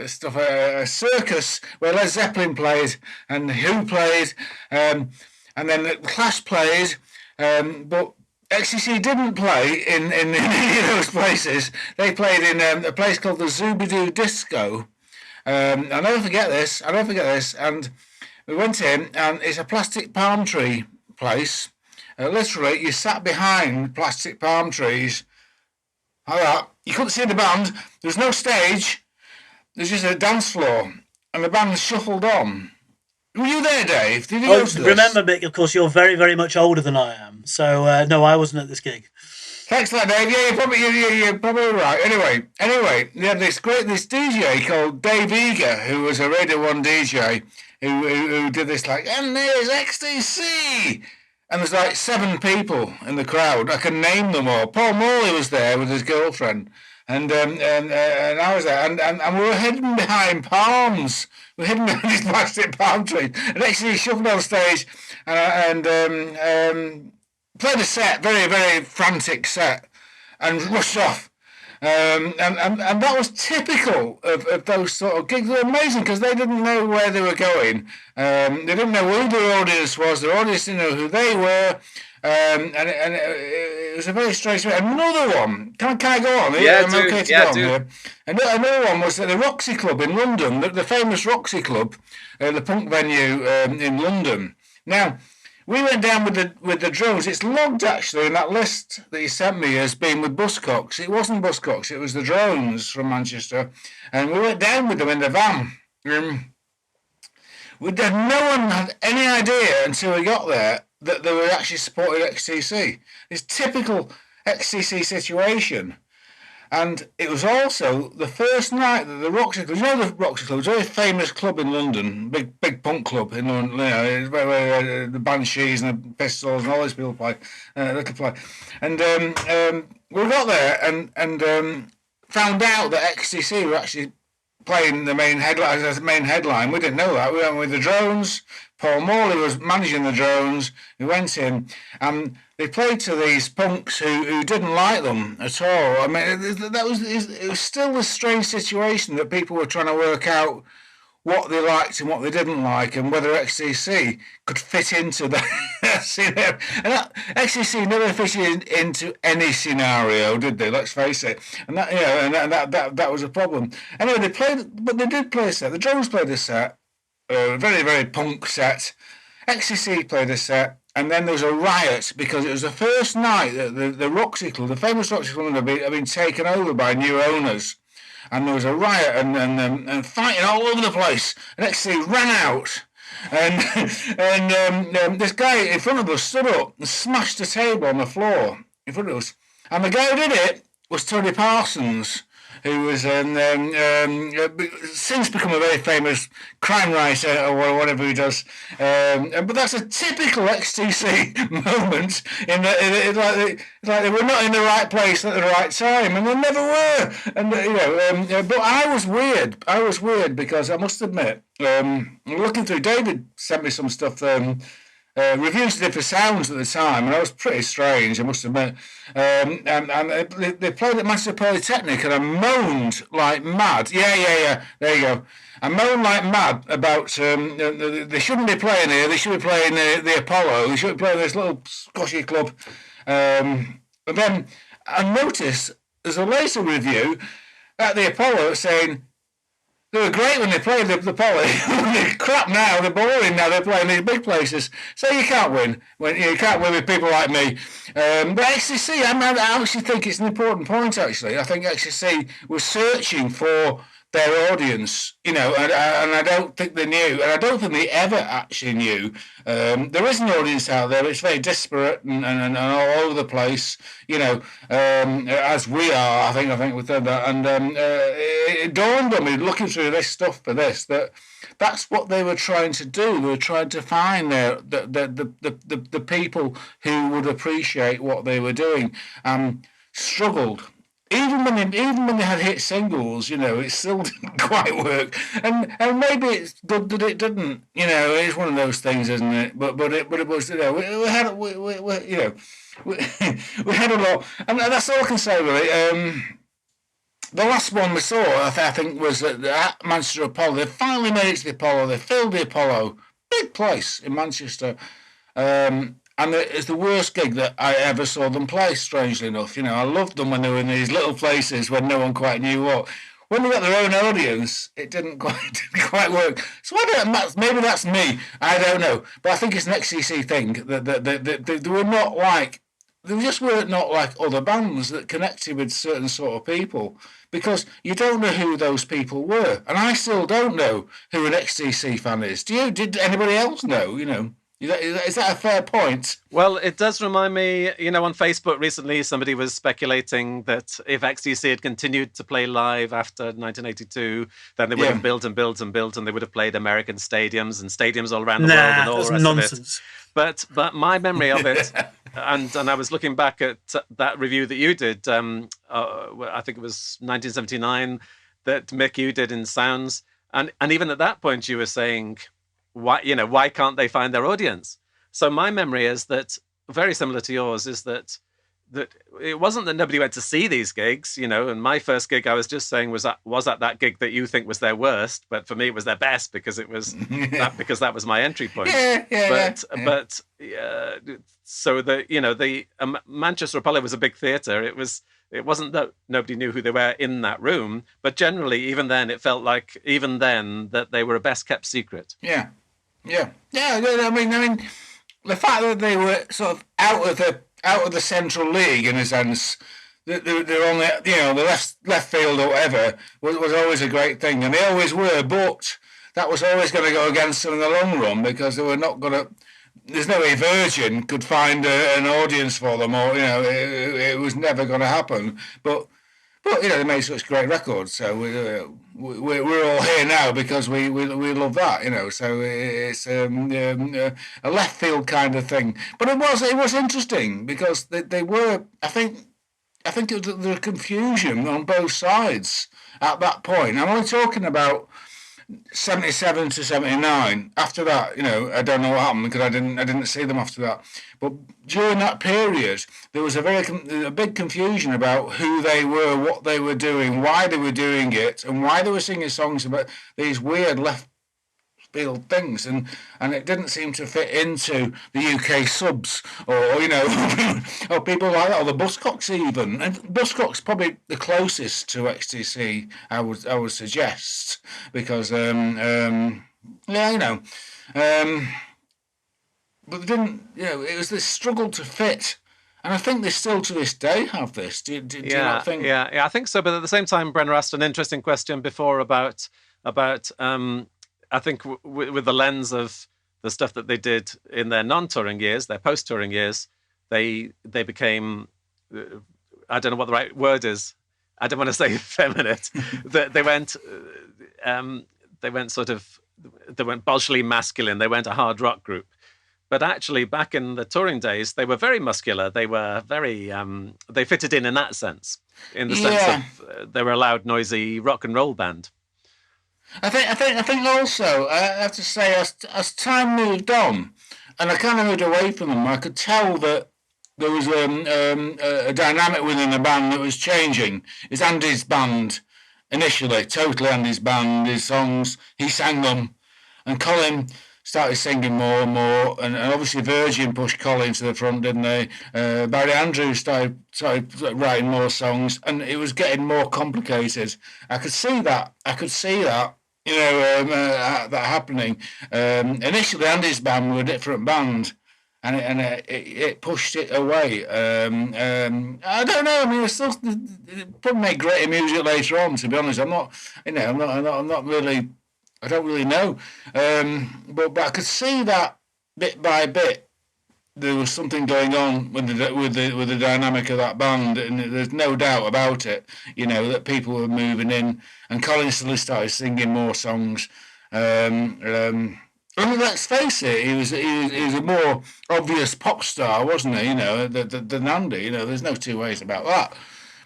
stuff. A circus where Led Zeppelin played and Who played, and then the Clash played, but XTC didn't play in any of those places. They played in a place called the Zoobidoo Disco. I'll never forget this. And we went in, and it's a plastic palm tree place. Literally, you sat behind plastic palm trees. Like that. You couldn't see the band. There was no stage. There's just a dance floor, and the band shuffled on. Were you there, Dave? Did you go to this? Remember, Mick, of course, you're very, very much older than I am. So, no, I wasn't at this gig. Thanks for that, Dave. Yeah, you're probably right. Anyway, they had this DJ called Dave Eager, who was a Radio 1 DJ, who did this like, and there's XTC! And there's like 7 people in the crowd. I can name them all. Paul Morley was there with his girlfriend. And I was there, and we were hidden behind palms. We were hidden behind these plastic palm trees. And actually shuffled on stage and played a set, very, very frantic set, and rushed off. And that was typical of those sort of gigs. They were amazing because they didn't know where they were going. They didn't know who their audience was. Their audience didn't know who they were. And it was a very strange. Another one. Can I go on? Yeah, I'm okay to go on here. Another one was at the Roxy Club in London, the famous Roxy Club, the punk venue in London. Now, we went down with the drones. It's logged actually in that list that you sent me as being with Buzzcocks. It wasn't Buzzcocks. It was the drones from Manchester, and we went down with them in the van. No one had any idea until we got there that they were actually supporting XTC. It's typical XTC situation. And it was also the first night that the Roxy Club, you know the Roxy Club, it's a very famous club in London, big punk club in London, you know, where the Banshees and the Pistols and all these people play, little play. And we got there and found out that XTC were actually playing the main headline as the main headline. We didn't know that. We went with the drones. Paul Morley was managing the drones. We went in, and they played to these punks who didn't like them at all. I mean, it was still a strange situation that people were trying to work out what they liked and what they didn't like, and whether XTC could fit into that scenario. And XTC never fitted into any scenario, did they? Let's face it. And that was a problem. Anyway, they did play a set. The drones played a set. Very, very punk set. XTC played a set, and then there was a riot because it was the first night that the Roxy Club, the famous Roxy Club, had been taken over by new owners. And there was a riot and fighting all over the place. And XTC ran out. And this guy in front of us stood up and smashed a table on the floor in front of us. And the guy who did it was Tony Parsons, who was since become a very famous crime writer or whatever he does. But that's a typical XTC moment in that like they were not in the right place at the right time, and they never were. And but I was weird. Because I must admit, looking through, David sent me some stuff. Reviews did for Sounds at the time, and that was pretty strange, I must admit. And they played at Manchester Polytechnic, and I moaned like mad. Yeah, there you go. I moaned like mad about they shouldn't be playing here. They should be playing the Apollo. They should be playing this little squashy club. And then I noticed there's a later review at the Apollo saying, they were great when they played the Poly. They're crap now. They're boring now. They're playing these big places. So you can't win. You can't win with people like me. But XTC, I actually think it's an important point, actually. I think XTC was searching for their audience, and I don't think they knew, and I don't think they ever actually knew. There is an audience out there, it's very disparate and all over the place, as we are, I think with that. And it dawned on me, looking through this stuff for this, that's what they were trying to do. They were trying to find the people who would appreciate what they were doing. Struggled even when they had hit singles, it still didn't quite work. And maybe it's good that it didn't. It's one of those things, isn't it? But it was, we had we had a lot, and that's all I can say really. The last one we saw, I think, was at Manchester Apollo. They finally made it to the Apollo. They filled the Apollo, big place in Manchester. And it's the worst gig that I ever saw them play, strangely enough. I loved them when they were in these little places when no one quite knew what. When they got their own audience, it didn't quite work. So maybe that's me. I don't know. But I think it's an XTC thing. They were not like... They just were not like other bands that connected with certain sort of people, because you don't know who those people were. And I still don't know who an XTC fan is. Did anybody else know, Is that a fair point? Well, it does remind me, on Facebook recently, somebody was speculating that if XTC had continued to play live after 1982, then they would have built and built and built, and they would have played American stadiums and stadiums all around the world and all the rest nonsense. of it. But my memory of it, and I was looking back at that review that you did, I think it was 1979, that Mick, you did in Sounds, and even at that point you were saying, why can't they find their audience? So my memory is that, very similar to yours, is that it wasn't that nobody went to see these gigs, and my first gig I was just saying was at that gig that you think was their worst, but for me it was their best because it was because that was my entry point. But so the Manchester Apollo was a big theatre. It wasn't that nobody knew who they were in that room, but generally, even then, it felt like that they were a best kept secret. Yeah. I mean, the fact that they were sort of out of the Central League in a sense, they're on the left field or whatever was always a great thing, and they always were. But that was always going to go against them in the long run, because they were not going to. There's no way Virgin could find an audience for them, or it was never going to happen. But they made such great records, so we're all here now because we love that, So it's a left field kind of thing. But it was interesting because they were. I think it was the confusion on both sides at that point. I'm only talking about 77 to 79. After that, I don't know what happened because I didn't see them after that. But during that period, there was a big confusion about who they were, what they were doing, why they were doing it, and why they were singing songs about these weird left field things, and it didn't seem to fit into the UK subs or or people like that, or the Buzzcocks even. And Buzzcocks probably the closest to XTC I would suggest, because but they didn't. It was this struggle to fit. And I think they still to this day have this. Do you not think? Yeah, I think so. But at the same time, Brenna asked an interesting question before about I think with the lens of the stuff that they did in their non-touring years, their post-touring years, they became, I don't know what the right word is. I don't want to say effeminate. They went bourgeoisly masculine. They went a hard rock group. But actually, back in the touring days, they were very muscular. They were very, they fitted in that sense, in the sense of they were a loud, noisy rock and roll band. I think also, I have to say, as time moved on, and I kind of moved away from them, I could tell that there was a dynamic within the band that was changing. It's Andy's band initially, totally Andy's band, his songs, he sang them, and Colin started singing more and more, and obviously Virgin pushed Colin to the front, didn't they? Barry Andrews started writing more songs, and it was getting more complicated. I could see that. That happening. Initially, Andy's band were a different band, and it pushed it away. I don't know. I mean, it still probably make greater music later on. To be honest, I'm not really. I don't really know. But I could see that bit by bit. There was something going on with the dynamic of that band, and there's no doubt about it. That people were moving in, and Colin suddenly started singing more songs. I mean, let's face it, he was a more obvious pop star, wasn't he? Than Andy. There's no two ways about that.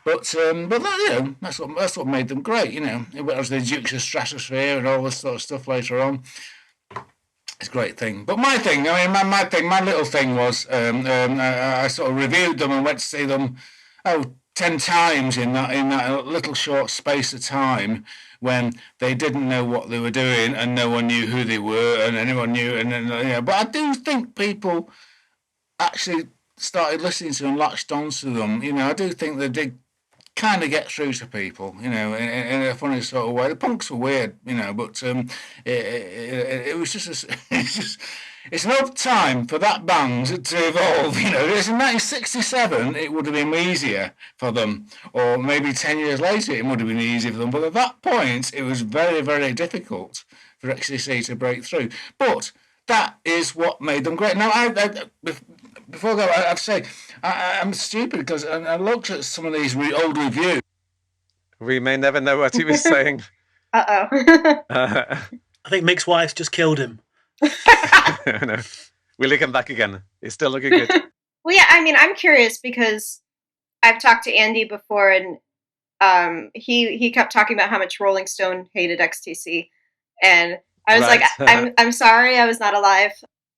But that, that's what made them great. It was the Dukes of Stratosphere and all this sort of stuff later on. It's a great thing. But my thing, my little thing was, I sort of reviewed them and went to see them, 10 times in that little short space of time, when they didn't know what they were doing and no one knew who they were and anyone knew. But I do think people actually started listening to and latched onto them. I do think they did kind of get through to people, in a funny sort of way. The punks were weird, but it was just it's an odd time for that band to evolve. In 1967, it would have been easier for them, or maybe 10 years later, it would have been easier for them. But at that point, it was very, very difficult for XTC to break through. But that is what made them great. Now, before I go, I have to say, I'm stupid because I looked at some of these old reviews. We may never know what he was saying. Uh-oh. I think Mick's wife's just killed him. No. Will he come back again? He's still looking good. Well, yeah, I'm curious because I've talked to Andy before, and he kept talking about how much Rolling Stone hated XTC, and I was like, I'm sorry, I was not alive.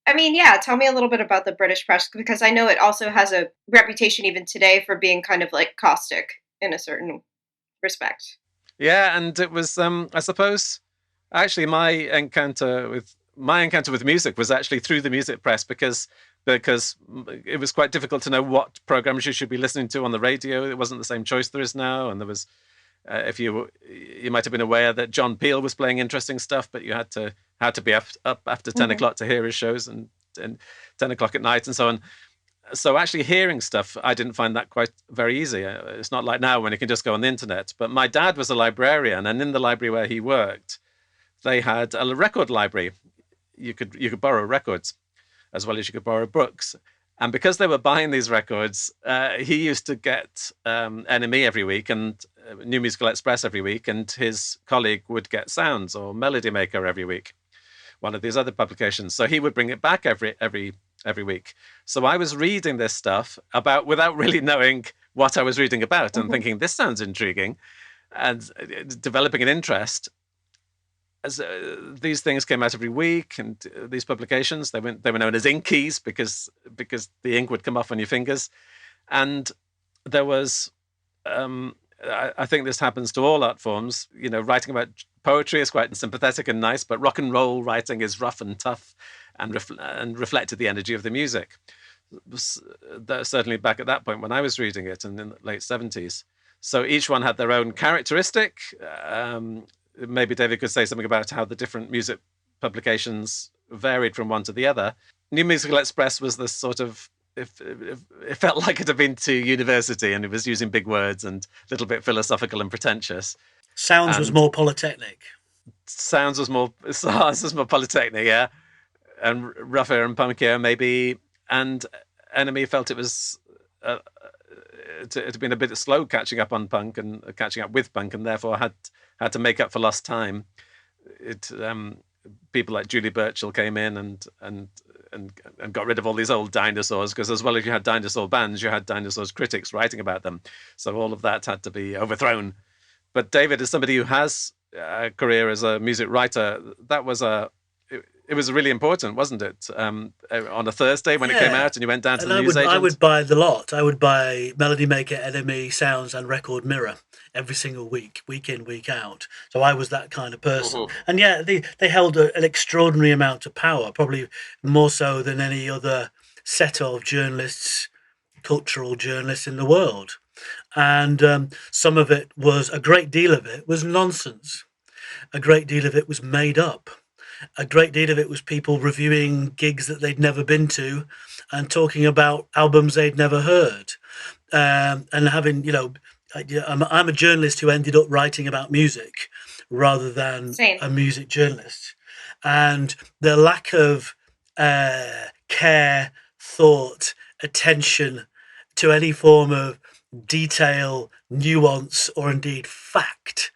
Yeah, tell me a little bit about the British press, because I know it also has a reputation even today for being kind of like caustic in a certain respect. Yeah, and it was, I suppose, actually my encounter with music was actually through the music press, because it was quite difficult to know what programs you should be listening to on the radio. It wasn't the same choice there is now, and there was, if you might have been aware that John Peel was playing interesting stuff, but you had to be up after 10 o'clock to hear his shows, and 10 o'clock at night and so on. So actually hearing stuff, I didn't find that quite very easy. It's not like now when you can just go on the internet. But my dad was a librarian, and in the library where he worked, they had a record library. You could borrow records as well as you could borrow books. And because they were buying these records, he used to get NME every week and New Musical Express every week, and his colleague would get Sounds or Melody Maker every week, one of these other publications. So he would bring it back every week. So I was reading this stuff without really knowing what I was reading about, and thinking, this sounds intriguing, and developing an interest. As these things came out every week, and these publications, they were known as inkies because the ink would come off on your fingers. And there was, I think this happens to all art forms. Writing about poetry is quite sympathetic and nice, but rock and roll writing is rough and tough, and reflected the energy of the music. Certainly back at that point when I was reading it, and in the late 70s. So each one had their own characteristic. Maybe David could say something about how the different music publications varied from one to the other. New Musical Express was this sort of, it felt like it had been to university, and it was using big words and a little bit philosophical and pretentious. Sounds was more polytechnic. Sounds was more polytechnic, yeah. And rougher and punkier, maybe. And Enemy felt it was... it had been a bit slow catching up on punk and catching up with punk, and therefore had to make up for lost time. People like Julie Burchill came in and got rid of all these old dinosaurs, because as well as you had dinosaur bands, you had dinosaurs critics writing about them. So all of that had to be overthrown. But David, as somebody who has a career as a music writer, that was it was really important, wasn't it? On a Thursday when it came out, and you went down to the newsagent. I would buy the lot. I would buy Melody Maker, NME, Sounds, and Record Mirror every single week in, week out. So I was that kind of person. And yeah, they held an extraordinary amount of power, probably more so than any other set of journalists, cultural journalists in the world. And a great deal of it was nonsense. A great deal of it was made up. A great deal of it was people reviewing gigs that they'd never been to and talking about albums they'd never heard. And having, I'm a journalist who ended up writing about music rather than a music journalist. And the lack of care, thought, attention to any form of detail, nuance, or indeed fact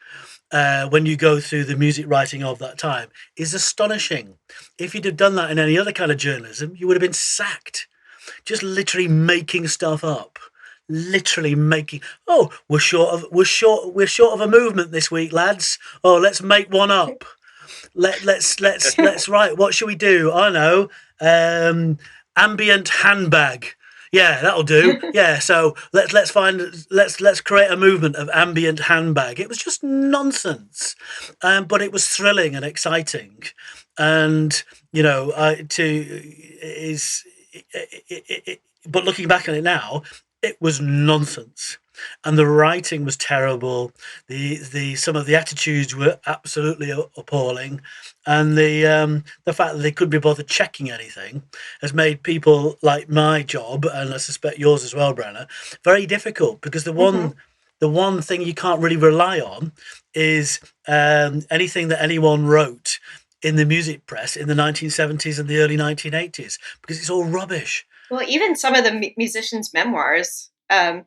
when you go through the music writing of that time is astonishing. If you'd have done that in any other kind of journalism, you would have been sacked. Just literally making stuff up, literally making. Oh, we're short of a movement this week, lads. Oh, let's make one up. Let's right. What should we do? I know. Ambient handbag. Yeah, that'll do. Yeah, so let's create a movement of ambient handbag. It was just nonsense, but it was thrilling and exciting, and but looking back on it now, it was nonsense, and the writing was terrible. The some of the attitudes were absolutely appalling, and the fact that they couldn't be bothered checking anything has made people like my job, and I suspect yours as well, Brenna, very difficult, because the one thing you can't really rely on is anything that anyone wrote in the music press in the 1970s and the early 1980s, because it's all rubbish. Well, even some of the musicians' memoirs. I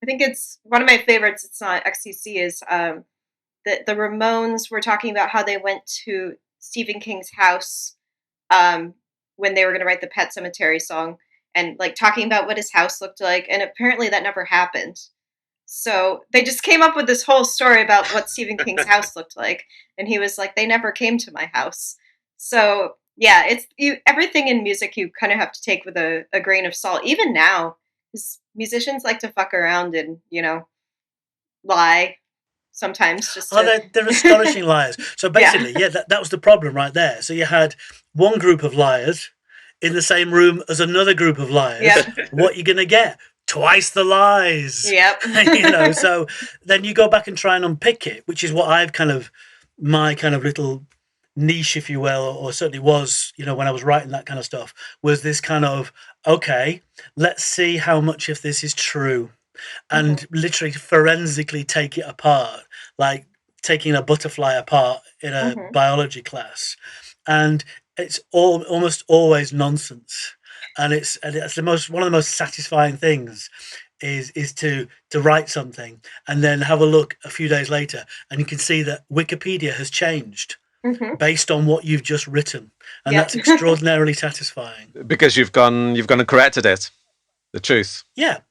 think it's one of my favorites. It's not XTC. Is the Ramones were talking about how they went to Stephen King's house when they were going to write the Pet Sematary song, and like talking about what his house looked like, and apparently that never happened. So they just came up with this whole story about what Stephen King's house looked like, and he was like, "They never came to my house." So yeah, it's everything in music you kind of have to take with a grain of salt. Even now, because musicians like to fuck around and lie sometimes. Just they're astonishing liars. So basically, that was the problem right there. So you had one group of liars in the same room as another group of liars. Yep. What you're gonna get? Twice the lies. Yep. So then you go back and try and unpick it, which is what I've my little niche, if you will, or certainly was, when I was writing that kind of stuff, was this kind of, okay, let's see how much of this is true, and literally forensically take it apart, like taking a butterfly apart in a biology class, and it's almost always nonsense. And it's one of the most satisfying things is to write something and then have a look a few days later, and you can see that Wikipedia has changed based on what you've just written, and that's extraordinarily satisfying. Because you've gone and corrected it, the truth. The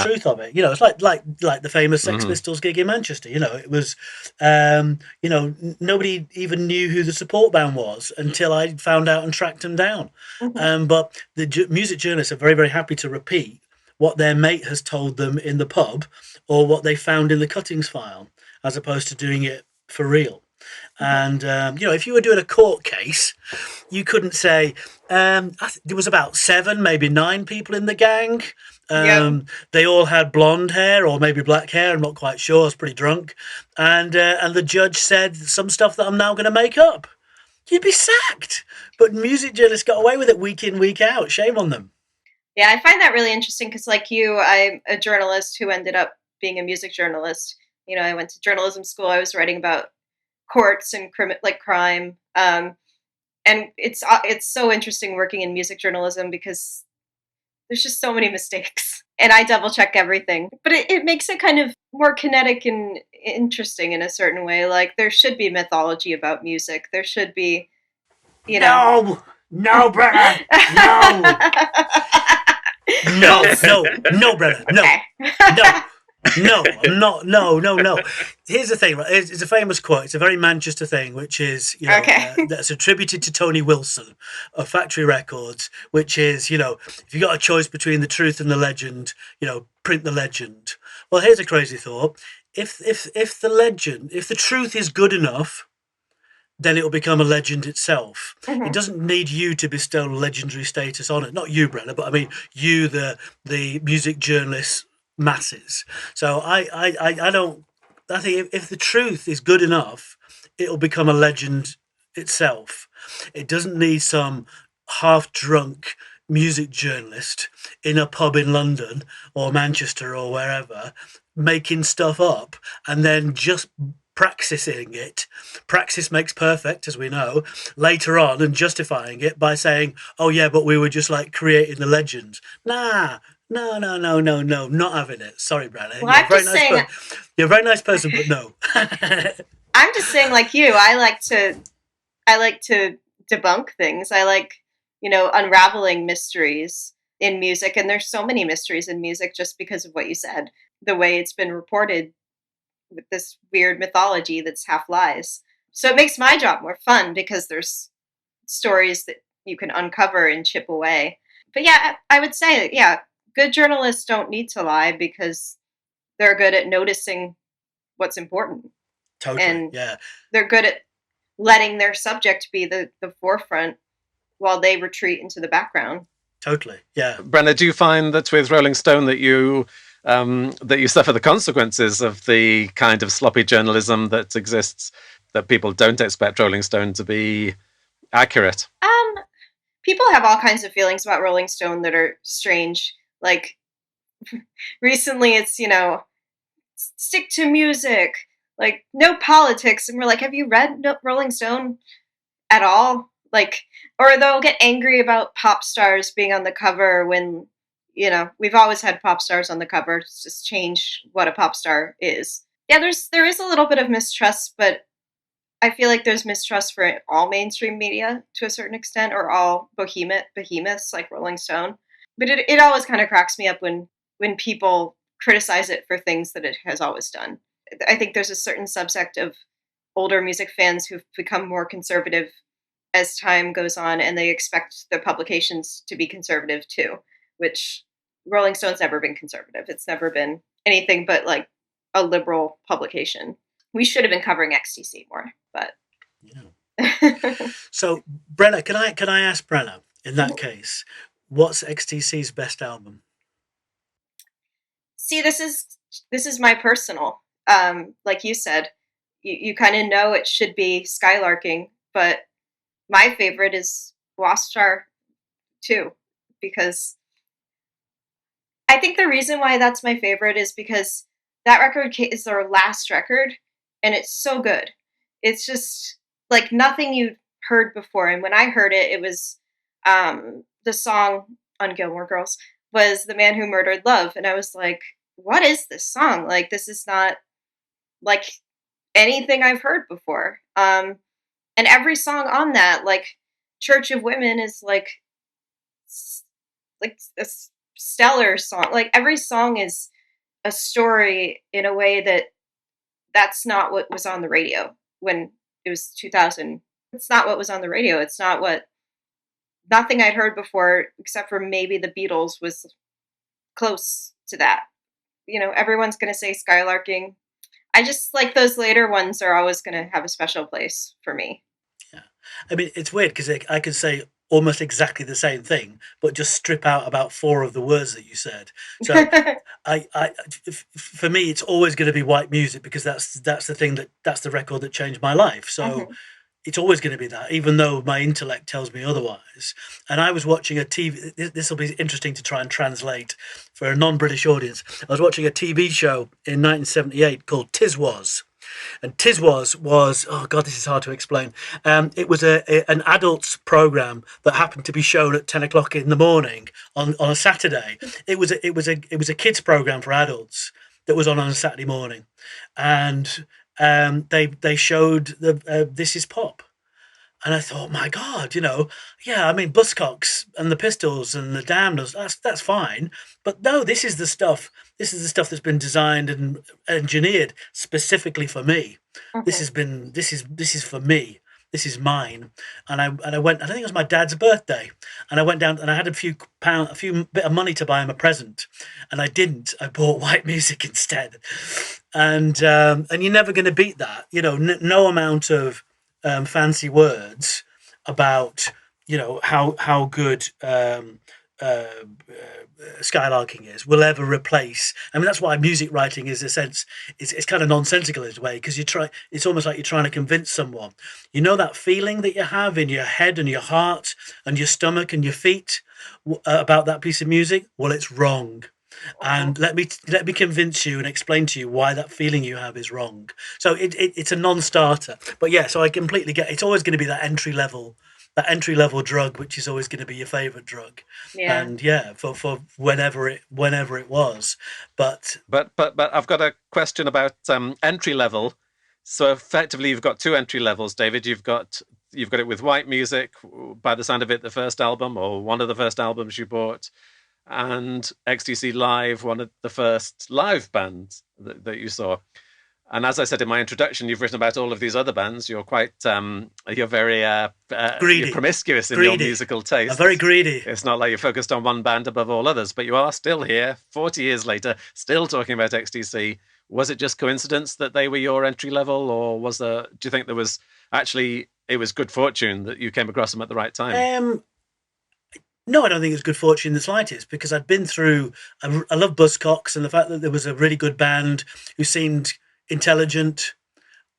truth of it. It's like the famous Sex Pistols gig in Manchester. It was, nobody even knew who the support band was until I found out and tracked them down. But the music journalists are very, very happy to repeat what their mate has told them in the pub or what they found in the cuttings file, as opposed to doing it for real. And if you were doing a court case, you couldn't say there was about 7, maybe 9 people in the gang. They all had blonde hair or maybe black hair. I'm not quite sure. I was pretty drunk, and the judge said some stuff that I'm now going to make up. You'd be sacked. But music journalists got away with it week in, week out. Shame on them. Yeah, I find that really interesting because, like you, I'm a journalist who ended up being a music journalist. I went to journalism school. I was writing about courts and crime, and it's so interesting working in music journalism because there's just so many mistakes, and I double check everything. But it makes it kind of more kinetic and interesting in a certain way. Like, there should be mythology about music. There should be, No, Brenna, no, Brenna, no, okay. No, I'm not. No. Here's the thing, right? It's a famous quote. It's a very Manchester thing, which is, that's attributed to Tony Wilson of Factory Records, which is, if you got a choice between the truth and the legend, print the legend. Well, here's a crazy thought. If the truth is good enough, then it will become a legend itself. It doesn't need you to bestow legendary status on it. Not you, Brenna, but I mean you, the music journalist masses. So I think if the truth is good enough, it'll become a legend itself. It doesn't need some half-drunk music journalist in a pub in London or Manchester or wherever making stuff up and then just practicing it. Practice makes perfect, as we know, later on, and justifying it by saying, oh yeah, but we were just like creating the legend. No, not having it. Sorry, Brenna. Well, you're a very nice person, but no. I'm just saying, like you, I like to debunk things. I like, unraveling mysteries. in music, and there's so many mysteries in music just because of what you said, the way it's been reported with this weird mythology that's half lies. So it makes my job more fun because there's stories that you can uncover and chip away. But yeah, I would say, yeah, good journalists don't need to lie because they're good at noticing what's important. Totally. And yeah. they're good at letting their subject be the forefront while they retreat into the background. Totally. Yeah. Brenna, do you find that with Rolling Stone that you suffer the consequences of the kind of sloppy journalism that exists, that people don't expect Rolling Stone to be accurate? People have all kinds of feelings about Rolling Stone that are strange. Like recently it's, stick to music, like no politics. And we're like, have you read Rolling Stone at all? Like, or they'll get angry about pop stars being on the cover when, we've always had pop stars on the cover. It's just change what a pop star is. Yeah, there is a little bit of mistrust, but I feel like there's mistrust for all mainstream media to a certain extent, or all behemoths like Rolling Stone. But it always kind of cracks me up when people criticize it for things that it has always done. I think there's a certain subsect of older music fans who've become more conservative as time goes on, and they expect their publications to be conservative too, which Rolling Stone's never been conservative. It's never been anything but like a liberal publication. We should have been covering XTC more, but yeah. So Brenna, can I ask Brenna, in that case, what's XTC's best album? See, this is my personal. Like you said, you kind of know it should be Skylarking, but my favorite is Wasp Star 2, because I think the reason why that's my favorite is because that record is their last record, and it's so good. It's just like nothing you'd heard before. And when I heard it, it was the song on Gilmore Girls was The Man Who Murdered Love. And I was like, what is this song? Like, this is not like anything I've heard before. And every song on that, like Church of Women, is like a stellar song. Like every song is a story in a way that's not what was on the radio when it was 2000. It's not what was on the radio. It's nothing I'd heard before, except for maybe the Beatles, was close to that. Everyone's going to say Skylarking. I just like those later ones are always going to have a special place for me. Yeah. I mean, it's weird because I could say almost exactly the same thing, but just strip out about 4 of the words that you said. So for me, it's always going to be white music because that's the record that changed my life. So it's always going to be that, even though my intellect tells me otherwise. And I was watching a TV. This will be interesting to try and translate for a non-British audience. I was watching a TV show in 1978 called Tis Was. And Tis Was, oh God, this is hard to explain. It was an adults program that happened to be shown at 10 o'clock in the morning on a Saturday. It was a kids program for adults that was on a Saturday morning, and they showed the This Is Pop. And I thought, my God, yeah, I mean, Buzzcocks and the Pistols and the Damned, that's fine. But no, this is the stuff that's been designed and engineered specifically for me. This is for me. This is mine. And I went, I think it was my dad's birthday. And I went down and I had a few bit of money to buy him a present. And I didn't. I bought white music instead. And you're never going to beat that. No amount of fancy words about how good skylarking is will ever replace. I mean, that's why music writing is, in a sense, it's kind of nonsensical in a way, because it's almost like you're trying to convince someone. That feeling that you have in your head and your heart and your stomach and your feet about that piece of music. Well, it's wrong. And let me convince you and explain to you why that feeling you have is wrong. So it's a non-starter. But yeah, so I completely get it's always going to be that entry level drug, which is always going to be your favorite drug. Yeah. And yeah, for whenever it was. But I've got a question about entry level. So effectively, you've got 2 entry levels, David. You've got it with white music, by the sound of it, the first album or one of the first albums you bought. and XTC Live, one of the first live bands that you saw. And as I said in my introduction, you've written about all of these other bands. You're quite, you're very Greedy. you're promiscuous in Greedy. your musical taste. I'm very greedy. It's not like you're focused on one band above all others, but you are still here, 40 years later, still talking about XTC. Was it just coincidence that they were your entry level, or do you think there was actually, it was good fortune that you came across them at the right time? No, I don't think it was good fortune in the slightest, because I'd been through, I love Buzzcocks, and the fact that there was a really good band who seemed intelligent,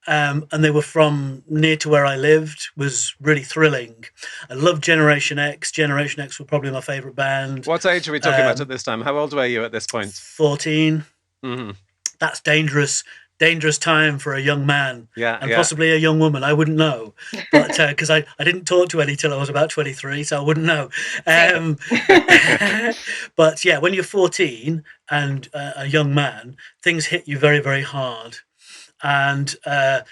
and they were from near to where I lived was really thrilling. I loved Generation X. Generation X were probably my favourite band. What age are we talking about at this time? How old were you at this point? 14. Mm-hmm. That's dangerous time for a young man, and yeah. possibly a young woman. I wouldn't know, but because I didn't talk to any till I was about 23, so I wouldn't know. But yeah, when you're 14 and a young man, things hit you very, very hard. And so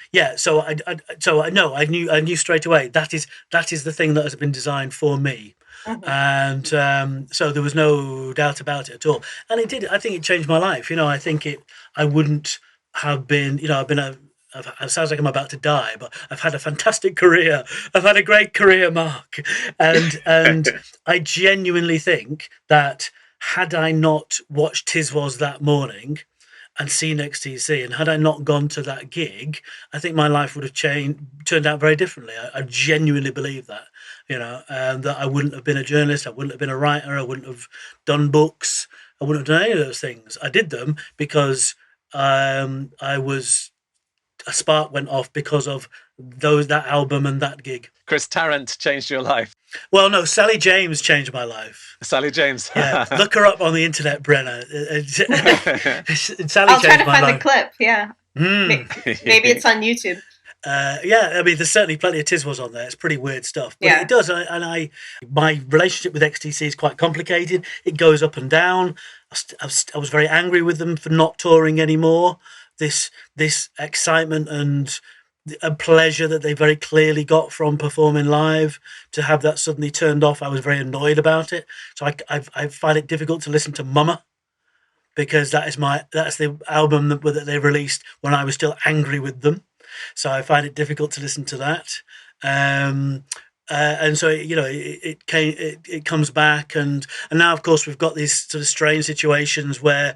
I knew straight away that is the thing that has been designed for me. Mm-hmm. And so there was no doubt about it at all. And it did. I think it changed my life. I think I wouldn't have been. It sounds like I'm about to die, but I've had a fantastic career. I've had a great career, Mark, and I genuinely think that had I not watched Tis Was that morning and seen XTC, and had I not gone to that gig, I think my life would have turned out very differently. I genuinely believe that, and that I wouldn't have been a journalist, I wouldn't have been a writer, I wouldn't have done books, I wouldn't have done any of those things. I did them because a spark went off because of that album and that gig. Chris Tarrant changed your life. Well, no, Sally James changed my life. Sally James. Yeah, look her up on the internet, Brenna. Sally I'll try changed to my find life. the clip. Yeah, maybe it's on YouTube. Yeah, I mean, there's certainly plenty of Tis Was on there. It's pretty weird stuff, but Yeah. it does. My relationship with XTC is quite complicated. It goes up and down. I was very angry with them for not touring anymore. This excitement and a pleasure that they very clearly got from performing live, to have that suddenly turned off, I was very annoyed about it. So I find it difficult to listen to Mama, because that's the album that they released when I was still angry with them. So I find it difficult to listen to that. And so it comes back, and now of course we've got these sort of strange situations where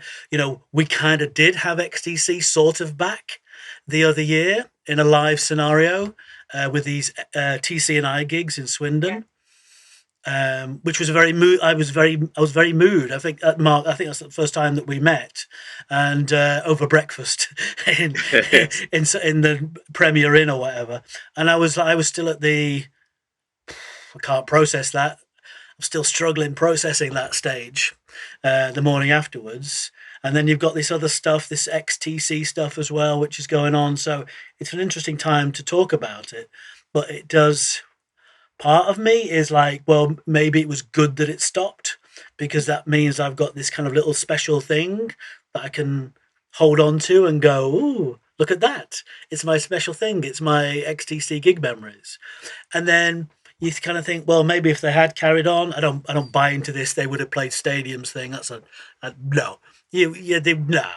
we kind of did have XTC sort of back the other year in a live scenario with these TC and I gigs in Swindon. Which was I was very moved. I think Mark, I think that's the first time that we met, and over breakfast in the Premier Inn or whatever. And I was still at I can't process that. I'm still struggling processing that stage the morning afterwards. And then you've got this other stuff, this XTC stuff as well, which is going on. So it's an interesting time to talk about it. But it does, part of me is like, well, maybe it was good that it stopped, because that means I've got this kind of little special thing that I can hold on to and go, ooh, look at that. It's my special thing. It's my XTC gig memories. And then you kind of think, well, maybe if they had carried on, I don't buy into this. They would have played stadiums thing. That's no. The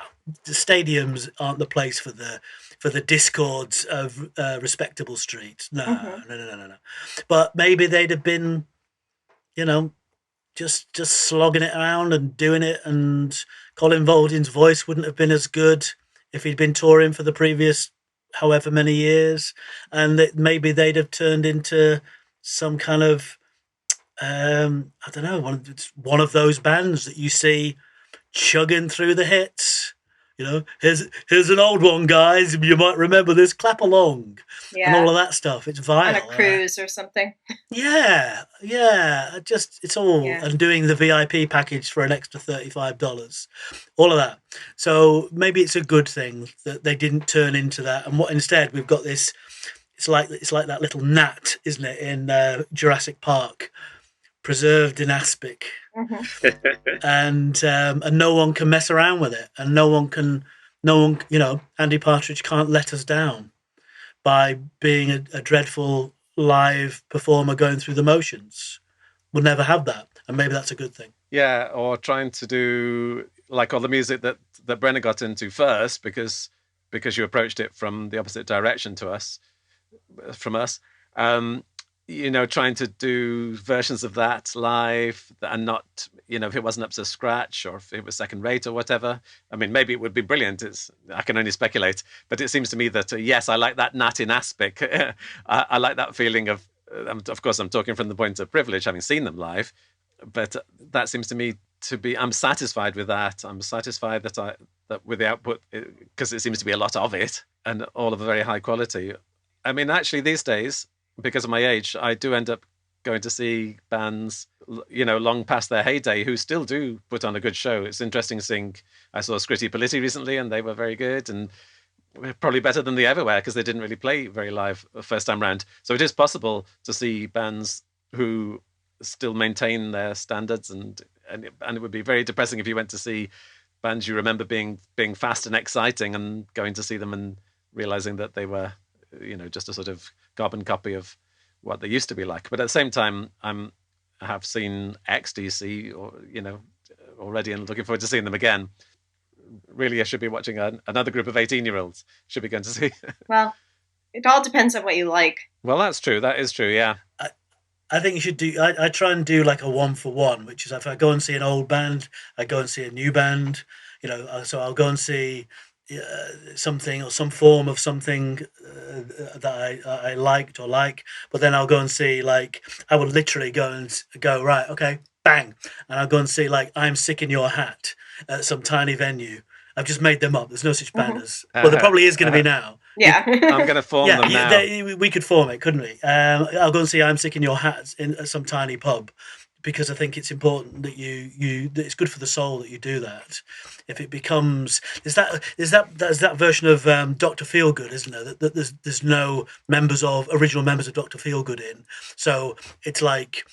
stadiums aren't the place for the discords of respectable streets. No. But maybe they'd have been, just slogging it around and doing it. And Colin Vaulting's voice wouldn't have been as good if he'd been touring for the previous however many years, and that maybe they'd have turned into some kind of I don't know, one of those bands that you see chugging through the hits. Here's an old one, guys. You might remember this. Clap along, and all of that stuff. It's vile. On a cruise or something. Yeah. It's all, and doing the VIP package for an extra $35, all of that. So maybe it's a good thing that they didn't turn into that, and what instead we've got this. It's like that little gnat, isn't it, in Jurassic Park, preserved in aspic. Mm-hmm. And no one can mess around with it, and no one, Andy Partridge can't let us down by being a dreadful live performer going through the motions. will never have that, and maybe that's a good thing. Yeah, or trying to do like all the music that Brenna got into first because you approached it from the opposite direction from us. Trying to do versions of that live and not, if it wasn't up to scratch or if it was second rate or whatever. I mean, maybe it would be brilliant. I can only speculate, but it seems to me that yes, I like that Nat in aspic. I like that feeling of course, I'm talking from the point of privilege, having seen them live, but that seems to me to be. I'm satisfied with that. I'm satisfied that with the output, because it seems to be a lot of it and all of a very high quality. I mean, actually, these days, because of my age, I do end up going to see bands, long past their heyday, who still do put on a good show. It's interesting seeing. I saw Scritti Politti recently, and they were very good, and probably better than they ever were because they didn't really play very live the first time round. So it is possible to see bands who still maintain their standards, and it would be very depressing if you went to see bands you remember being fast and exciting, and going to see them and realizing that they were, just a sort of carbon copy of what they used to be like. But at the same time, I have seen XTC already, and looking forward to seeing them again. Really, I should be watching another group of 18-year-olds. Should be going to see. Well, it all depends on what you like. Well, that's true. That is true. Yeah. I think you should do. I try and do like a 1-for-1, which is if I go and see an old band, I go and see a new band. So I'll go and see something or some form of something that I liked or like, but then I'll go and see, like, I will literally go right, okay, bang, and I'll go and see like I'm Sick in Your Hat at some tiny venue. I've just made them up. There's no such band as. Well, there probably is going to be now. Yeah. I'm going to form them now. We could form it, couldn't we? I'll go and see I'm Sick in Your Hat at some tiny pub, because I think it's important that that it's good for the soul that you do that. If it becomes there's that version of Dr. Feelgood, isn't there? That there's no original members of Dr. Feelgood in, so it's like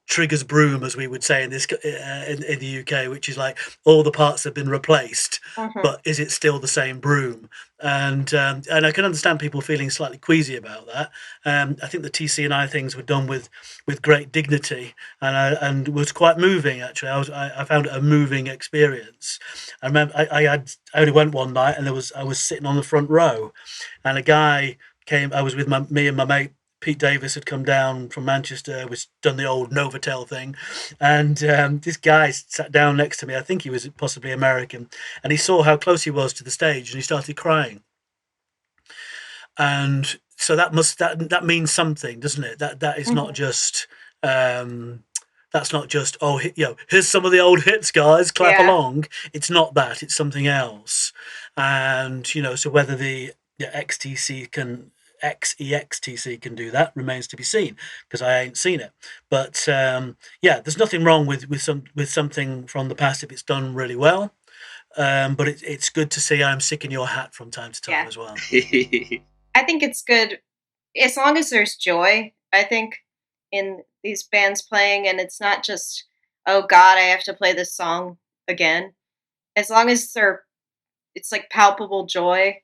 Trigger's broom, as we would say in this in the UK, which is like all the parts have been replaced, but is it still the same broom? And I can understand people feeling slightly queasy about that. I think the TC&I things were done with great dignity, and was quite moving. Actually, I found it a moving experience. I remember I only went one night, and I was sitting on the front row, and a guy came. I was with me and my mate. Pete Davis had come down from Manchester, was done the old Novotel thing, and this guy sat down next to me. I think he was possibly American, and he saw how close he was to the stage, and he started crying. And so that means something, doesn't it? That is not just that's not just here's some of the old hits, guys, clap along. It's not that. It's something else. And so whether the XTC can. XEXTC can do that remains to be seen, because I ain't seen it. But there's nothing wrong with something from the past if it's done really well. But it's good to see I'm Sick in Your Hat from time to time as well. I think it's good as long as there's joy. I think in these bands playing, and it's not just, oh God, I have to play this song again. As long as it's like palpable joy.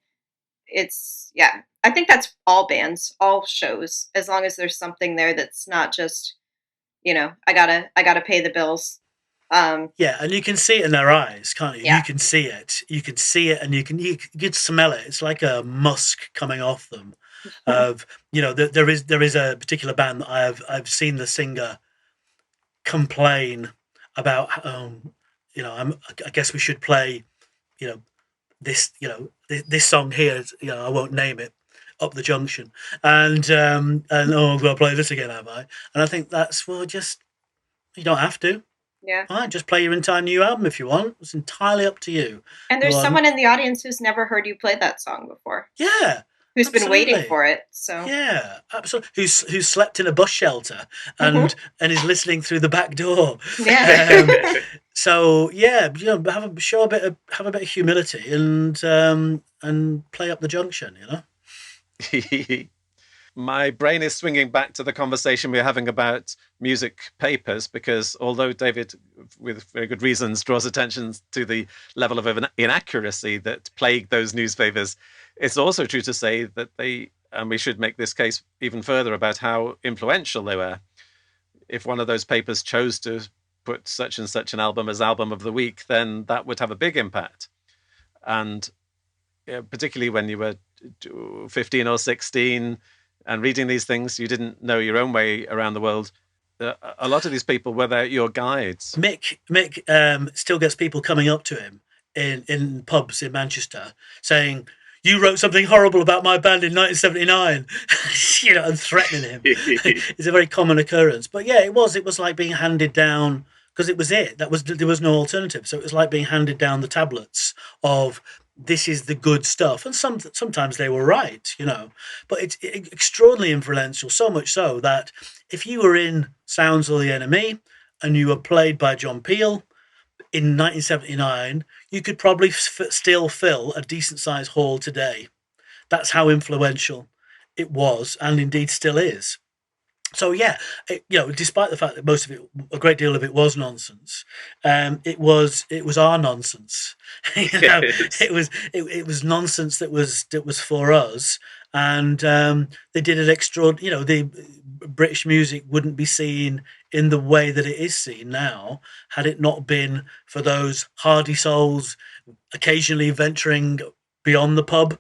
I think that's all bands, all shows, as long as there's something there that's not just, I gotta pay the bills. And you can see it in their eyes, can't you? Yeah. You can see it, and you can smell it. It's like a musk coming off them. Of there is a particular band that I've seen the singer complain about. I guess we should play, this song here. I won't name it. Up the junction, and I'm going to play this again, have I? And I think that's just you don't have to. Yeah. Fine, just play your entire new album if you want. It's entirely up to you. And there's someone in the audience who's never heard you play that song before. Yeah. Who's been waiting for it. So yeah, absolutely. Who's slept in a bus shelter and is listening through the back door. Yeah. So have a bit of humility and play up the junction. My brain is swinging back to the conversation we were having about music papers, because although David, with very good reasons, draws attention to the level of inaccuracy that plagued those newspapers, it's also true to say that and we should make this case even further about how influential they were. if one of those papers chose to put such and such an album as album of the week, then that would have a big impact. And particularly when you were 15 or 16 and reading these things, you didn't know your own way around the world. A lot of these people were your guides. Mick still gets people coming up to him in pubs in Manchester saying, "You wrote something horrible about my band in 1979," and threatening him. It's a very common occurrence. But yeah, it was like being handed down, because there was no alternative. So it was like being handed down the tablets of, this is the good stuff. And sometimes they were right, but it's extraordinarily influential, so much so that if you were in Sounds of the Enemy and you were played by John Peel in 1979, you could probably still fill a decent-sized hall today. That's how influential it was, and indeed still is. So yeah, despite the fact that a great deal of it was nonsense, it was our nonsense. It was nonsense that was for us, and they did it extraordinary. The British music wouldn't be seen in the way that it is seen now had it not been for those hardy souls occasionally venturing beyond the pub,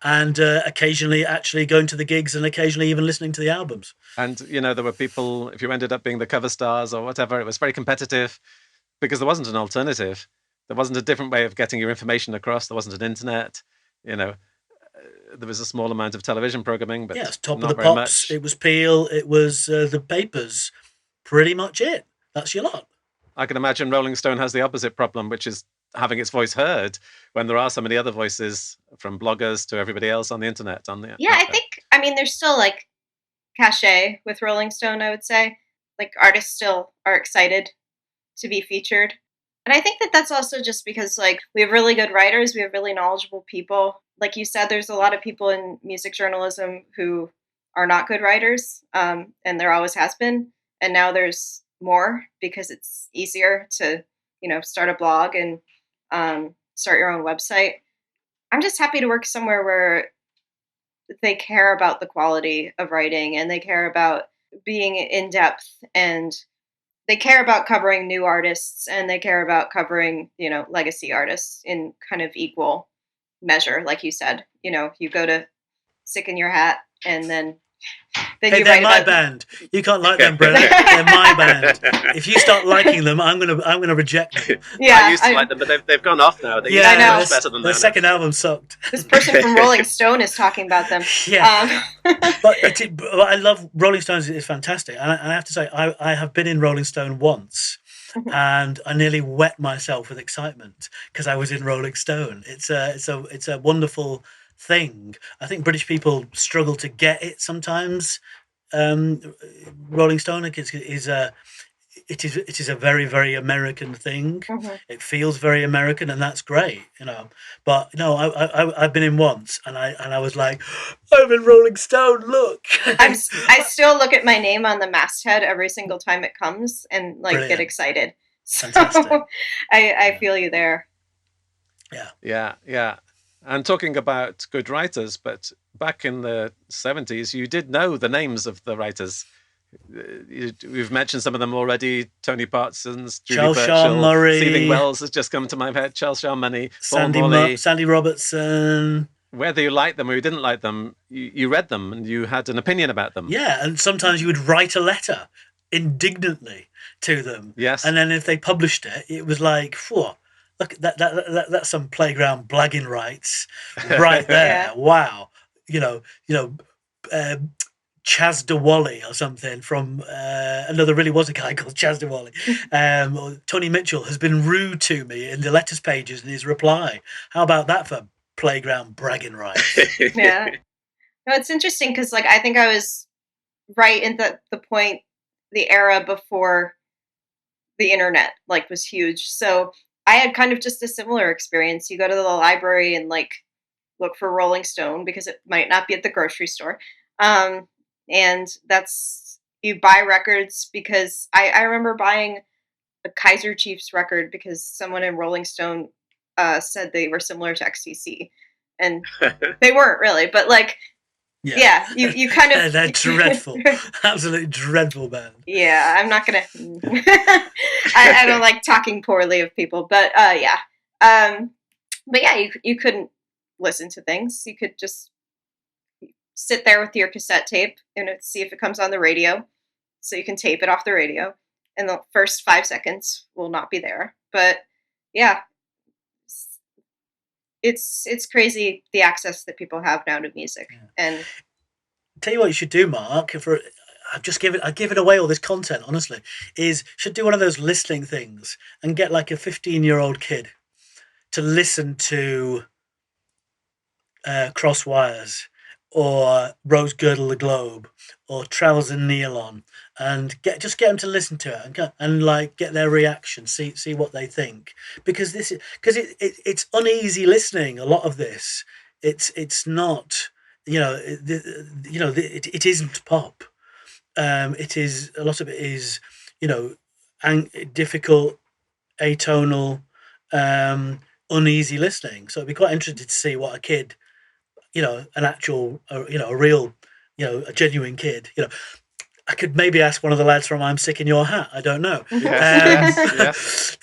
and occasionally actually going to the gigs, and occasionally even listening to the albums. And, there were people, if you ended up being the cover stars or whatever, it was very competitive because there wasn't an alternative. There wasn't a different way of getting your information across. There wasn't an internet. There was a small amount of television programming, but yes, Top not of the very Pops. much. It was Peel. It was the papers. Pretty much it. That's your lot. I can imagine Rolling Stone has the opposite problem, which is having its voice heard when there are so many other voices, from bloggers to everybody else on the internet. I think there's still like cachet with Rolling Stone, I would say. Like, artists still are excited to be featured. And I think that that's also just because, like, we have really good writers, we have really knowledgeable people. Like you said, there's a lot of people in music journalism who are not good writers, and there always has been. And now there's more because it's easier to, start a blog and start your own website. I'm just happy to work somewhere where they care about the quality of writing, and they care about being in depth, and they care about covering new artists, and they care about covering, legacy artists in kind of equal measure. Like you said, you go to Sick in Your Hat, and then Hey, you they're write my about band. You can't like them, Brenna. They're my band. If you start liking them, I'm gonna reject them. Yeah, I used to like them, but they've gone off now. They I know. much better than their that. second album sucked. This person from Rolling Stone is talking about them. Yeah. But I love Rolling Stones. It's fantastic, and I have to say, I have been in Rolling Stone once, and I nearly wet myself with excitement because I was in Rolling Stone. It's a wonderful thing. I think British people struggle to get it sometimes. Rolling Stone is a very, very American thing. Mhm. It feels very American, and that's great, But no, I've been in once, and I was like, I'm in Rolling Stone. Look, I still look at my name on the masthead every single time it comes and Brilliant. get excited. So Fantastic. I feel you there. Yeah. And talking about good writers, but back in the 70s, you did know the names of the writers. We've mentioned some of them already. Tony Parsons, Judy Charles Burchill, Shaw Murray, Seething Wells has just come to my head. Charles Shaw Murray, Paul Morley. Sandy Robertson. Whether you liked them or you didn't like them, you read them and you had an opinion about them. Yeah, and sometimes you would write a letter indignantly to them. Yes. And then if they published it, it was like, whoa, look, that's some playground blagging rights right there. Yeah. Wow. Chaz DeWally or something from there really was a guy called Chaz DeWally. Or Tony Mitchell has been rude to me in the letters pages in his reply. How about that for playground bragging rights? Yeah. No, it's interesting because, like, I think I was right in the point, the era before the internet, like, was huge. So I had kind of just a similar experience. You go to the library and, like, look for Rolling Stone because it might not be at the grocery store. And you buy records because I remember buying a Kaiser Chiefs record because someone in Rolling Stone said they were similar to XTC. And they weren't really, but, like, Yeah, you kind of They're dreadful, absolutely dreadful band. Yeah, I'm not gonna. I don't like talking poorly of people, but yeah. But yeah, you couldn't listen to things. You could just sit there with your cassette tape and see if it comes on the radio, so you can tape it off the radio, and the first 5 seconds will not be there. But yeah, it's crazy the access that people have now to music. And tell you what you should do, Mark. I give it away all this content. Honestly, should do one of those listening things and get like a 15-year-old kid to listen to Crosswires or Rose Girdle the Globe or Travels in Neon, and get them to listen to it and like get their reaction, see what they think, because it's uneasy listening. A lot of this, it's not, it isn't pop. It is, a lot of it is, difficult, atonal, uneasy listening. So I'd be quite interested to see what a kid, an actual, a real, a genuine kid, I could maybe ask one of the lads from I'm Sick in Your Hat. I don't know. Yes.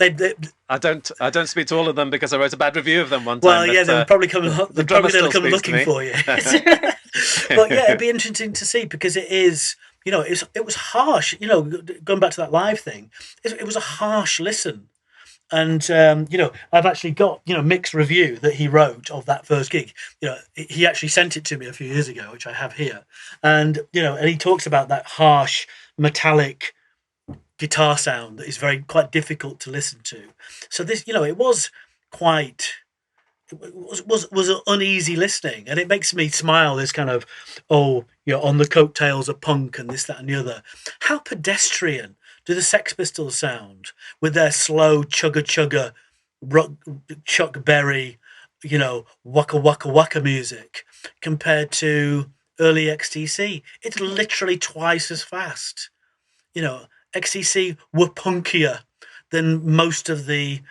I don't speak to all of them because I wrote a bad review of them one time. Well, yeah, they'll probably come. They're probably going to come looking for you. But yeah, it'd be interesting to see, because it is, it was harsh. Going back to that live thing, it was a harsh listen. And I've actually got Mick's review that he wrote of that first gig. He actually sent it to me a few years ago, which I have here. And and he talks about that harsh, metallic guitar sound that is quite difficult to listen to. So this, it was quite. It was an uneasy listening, and it makes me smile. This kind of, on the coattails of punk and this, that, and the other. How pedestrian do the Sex Pistols sound with their slow chugga Chuck Berry, waka waka waka music compared to early XTC? It's literally twice as fast. XTC were punkier than most of the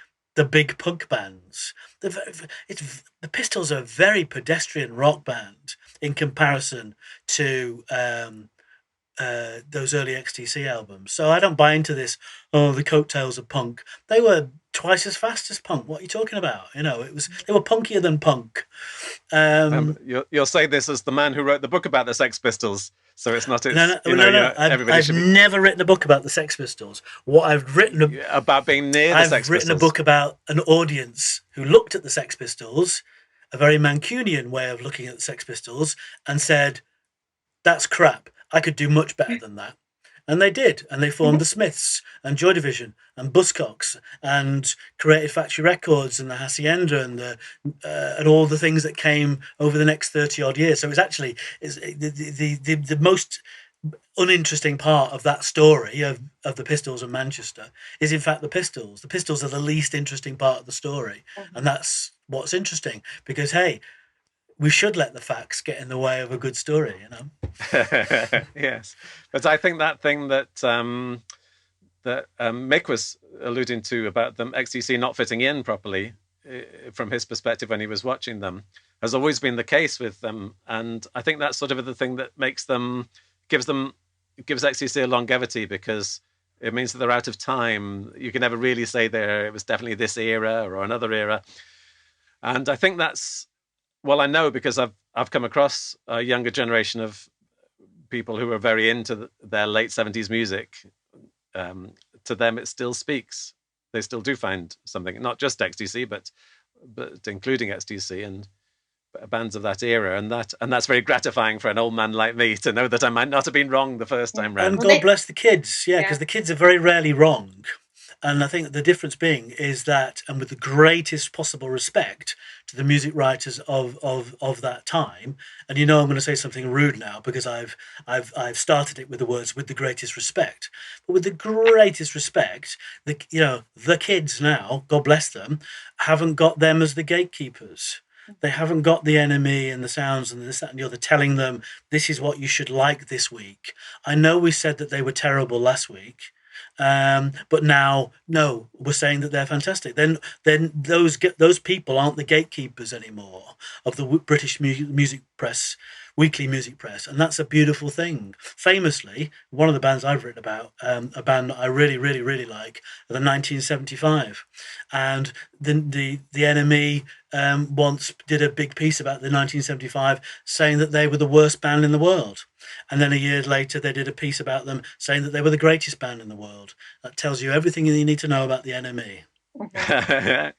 big punk bands. The Pistols are a very pedestrian rock band in comparison to those early XTC albums. So I don't buy into this, the coattails of punk. They were twice as fast as punk. What are you talking about? They were punkier than punk. You'll say this as the man who wrote the book about the Sex Pistols. So it's not. No. I've never written a book about the Sex Pistols. What I've written about being near the Sex Pistols. I've written a book about an audience who looked at the Sex Pistols, a very Mancunian way of looking at the Sex Pistols, and said, "That's crap. I could do much better than that." And they did. And they formed the Smiths and Joy Division and Buzzcocks and created Factory Records and the Hacienda and all the things that came over the next 30 odd years. So it's actually the most uninteresting part of that story of the Pistols and Manchester is in fact the Pistols. The Pistols are the least interesting part of the story. And that's what's interesting, because, hey, we should let the facts get in the way of a good story, Yes, but I think that thing that Mick was alluding to about them XTC not fitting in properly, from his perspective when he was watching them, has always been the case with them, and I think that's sort of the thing that gives XTC a longevity, because it means that they're out of time. You can never really say it was definitely this era or another era, and I think that's. Well, I know because I've come across a younger generation of people who are very into their late 70s music. To them, it still speaks. They still do find something, not just XTC, but including XTC and bands of that era, and that's very gratifying for an old man like me to know that I might not have been wrong the first time round. And God bless the kids, because the kids are very rarely wrong. And I think the difference being is that, and with the greatest possible respect to the music writers of that time, and I'm going to say something rude now because I've started it with the words "with the greatest respect," but with the greatest respect, the kids now, God bless them, haven't got them as the gatekeepers. They haven't got the enemy and the sounds and this, that, and the other telling them this is what you should like this week. I know we said that they were terrible last week. But now, no, we're saying that they're fantastic. Then those people aren't the gatekeepers anymore of the British music press, weekly music press, and that's a beautiful thing. Famously, one of the bands I've written about, a band that I really, really, really like, are the 1975, and the NME once did a big piece about the 1975, saying that they were the worst band in the world, and then a year later they did a piece about them saying that they were the greatest band in the world. That tells you everything you need to know about the NME.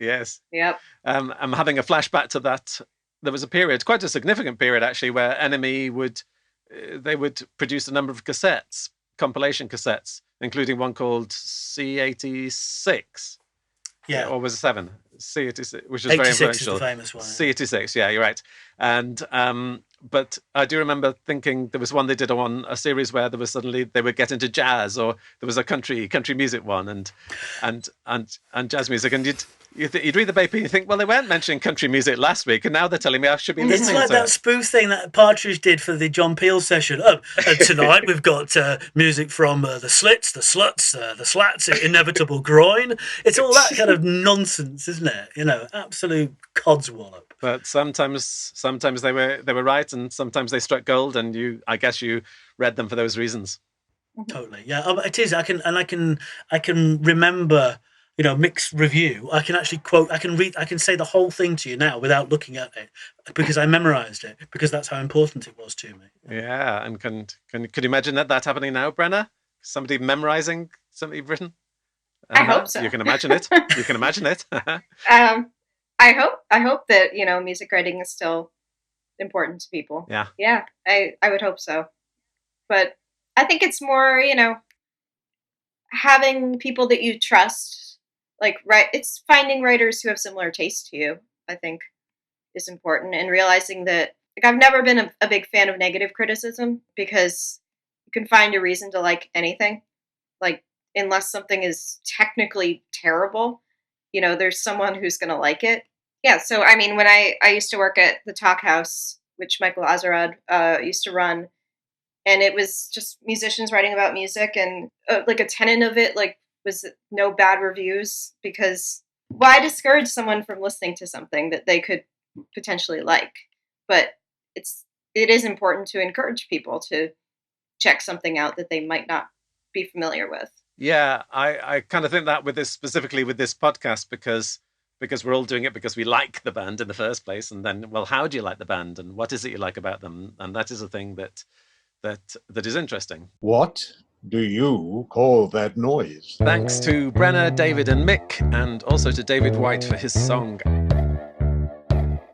Yes. Yep. I'm having a flashback to that. There was a period, quite a significant period actually, where NME would produce a number of cassettes, compilation cassettes, including one called C86. Yeah. Or was it 7? C86, which was 86 very is influential. the famous one. C86, yeah, you're right. And but I do remember thinking there was one they did on a series where there was suddenly they would get into jazz, or there was a country music one, and jazz music, and you'd read the paper and you think, well, they weren't mentioning country music last week, and now they're telling me I should be listening It's like to that it. spoof thing that Partridge did for the John Peel session. Oh, and tonight we've got music from the Slits, the Sluts, the Slats, Inevitable Groin. It's all that kind of nonsense, isn't it? You know, absolute codswallop. But sometimes they were right, and sometimes they struck gold, and I guess you read them for those reasons. Totally, yeah. It is. I can remember, you know, Mick's review. I can actually quote. I can read. I can say the whole thing to you now without looking at it, because I memorised it, because that's how important it was to me. Yeah, and could you imagine that happening now, Brenna? Somebody memorising something you've written? I hope so. You can imagine it. You can imagine it. I hope that, you know, music writing is still important to people. Yeah. Yeah, I would hope so. But I think it's more, you know, having people that you trust, it's finding writers who have similar taste to you, I think, is important, and realizing that, I've never been a big fan of negative criticism, because you can find a reason to like anything. Unless something is technically terrible, you know, there's someone who's going to like it. Yeah, so, I mean, when I used to work at the Talk House, which Michael Azarad used to run, and it was just musicians writing about music, and a tenet of it, was no bad reviews, because why discourage someone from listening to something that they could potentially like? But it is important to encourage people to check something out that they might not be familiar with. Yeah, I kind of think that specifically with this podcast, because we're all doing it because we like the band in the first place, and then, well, how do you like the band, and what is it you like about them? And that is a thing that is interesting. What do you call that noise? Thanks to Brenna, David, and Mick, and also to David White for his song.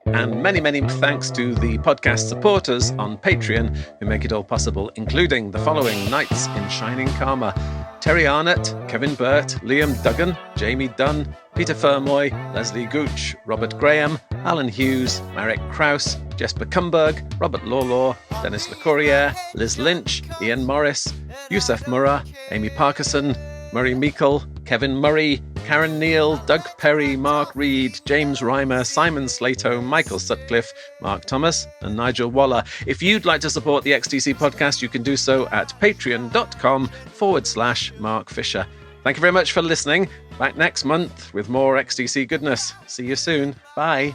And many, many thanks to the podcast supporters on Patreon who make it all possible, including the following Knights in Shining Karma: Terry Arnott, Kevin Burt, Liam Duggan, Jamie Dunn, Peter Fermoy, Leslie Gooch, Robert Graham, Alan Hughes, Marek Kraus, Jesper Kumberg, Robert Lawlaw, Dennis LeCourrier, Liz Lynch, Ian Morris, Yusuf Murrah, Amy Parkinson, Murray Meikle, Kevin Murray, Karen Neal, Doug Perry, Mark Reed, James Reimer, Simon Slato, Michael Sutcliffe, Mark Thomas, and Nigel Waller. If you'd like to support the XTC podcast, you can do so at patreon.com/Mark Fisher. Thank you very much for listening. Back next month with more XTC goodness. See you soon. Bye.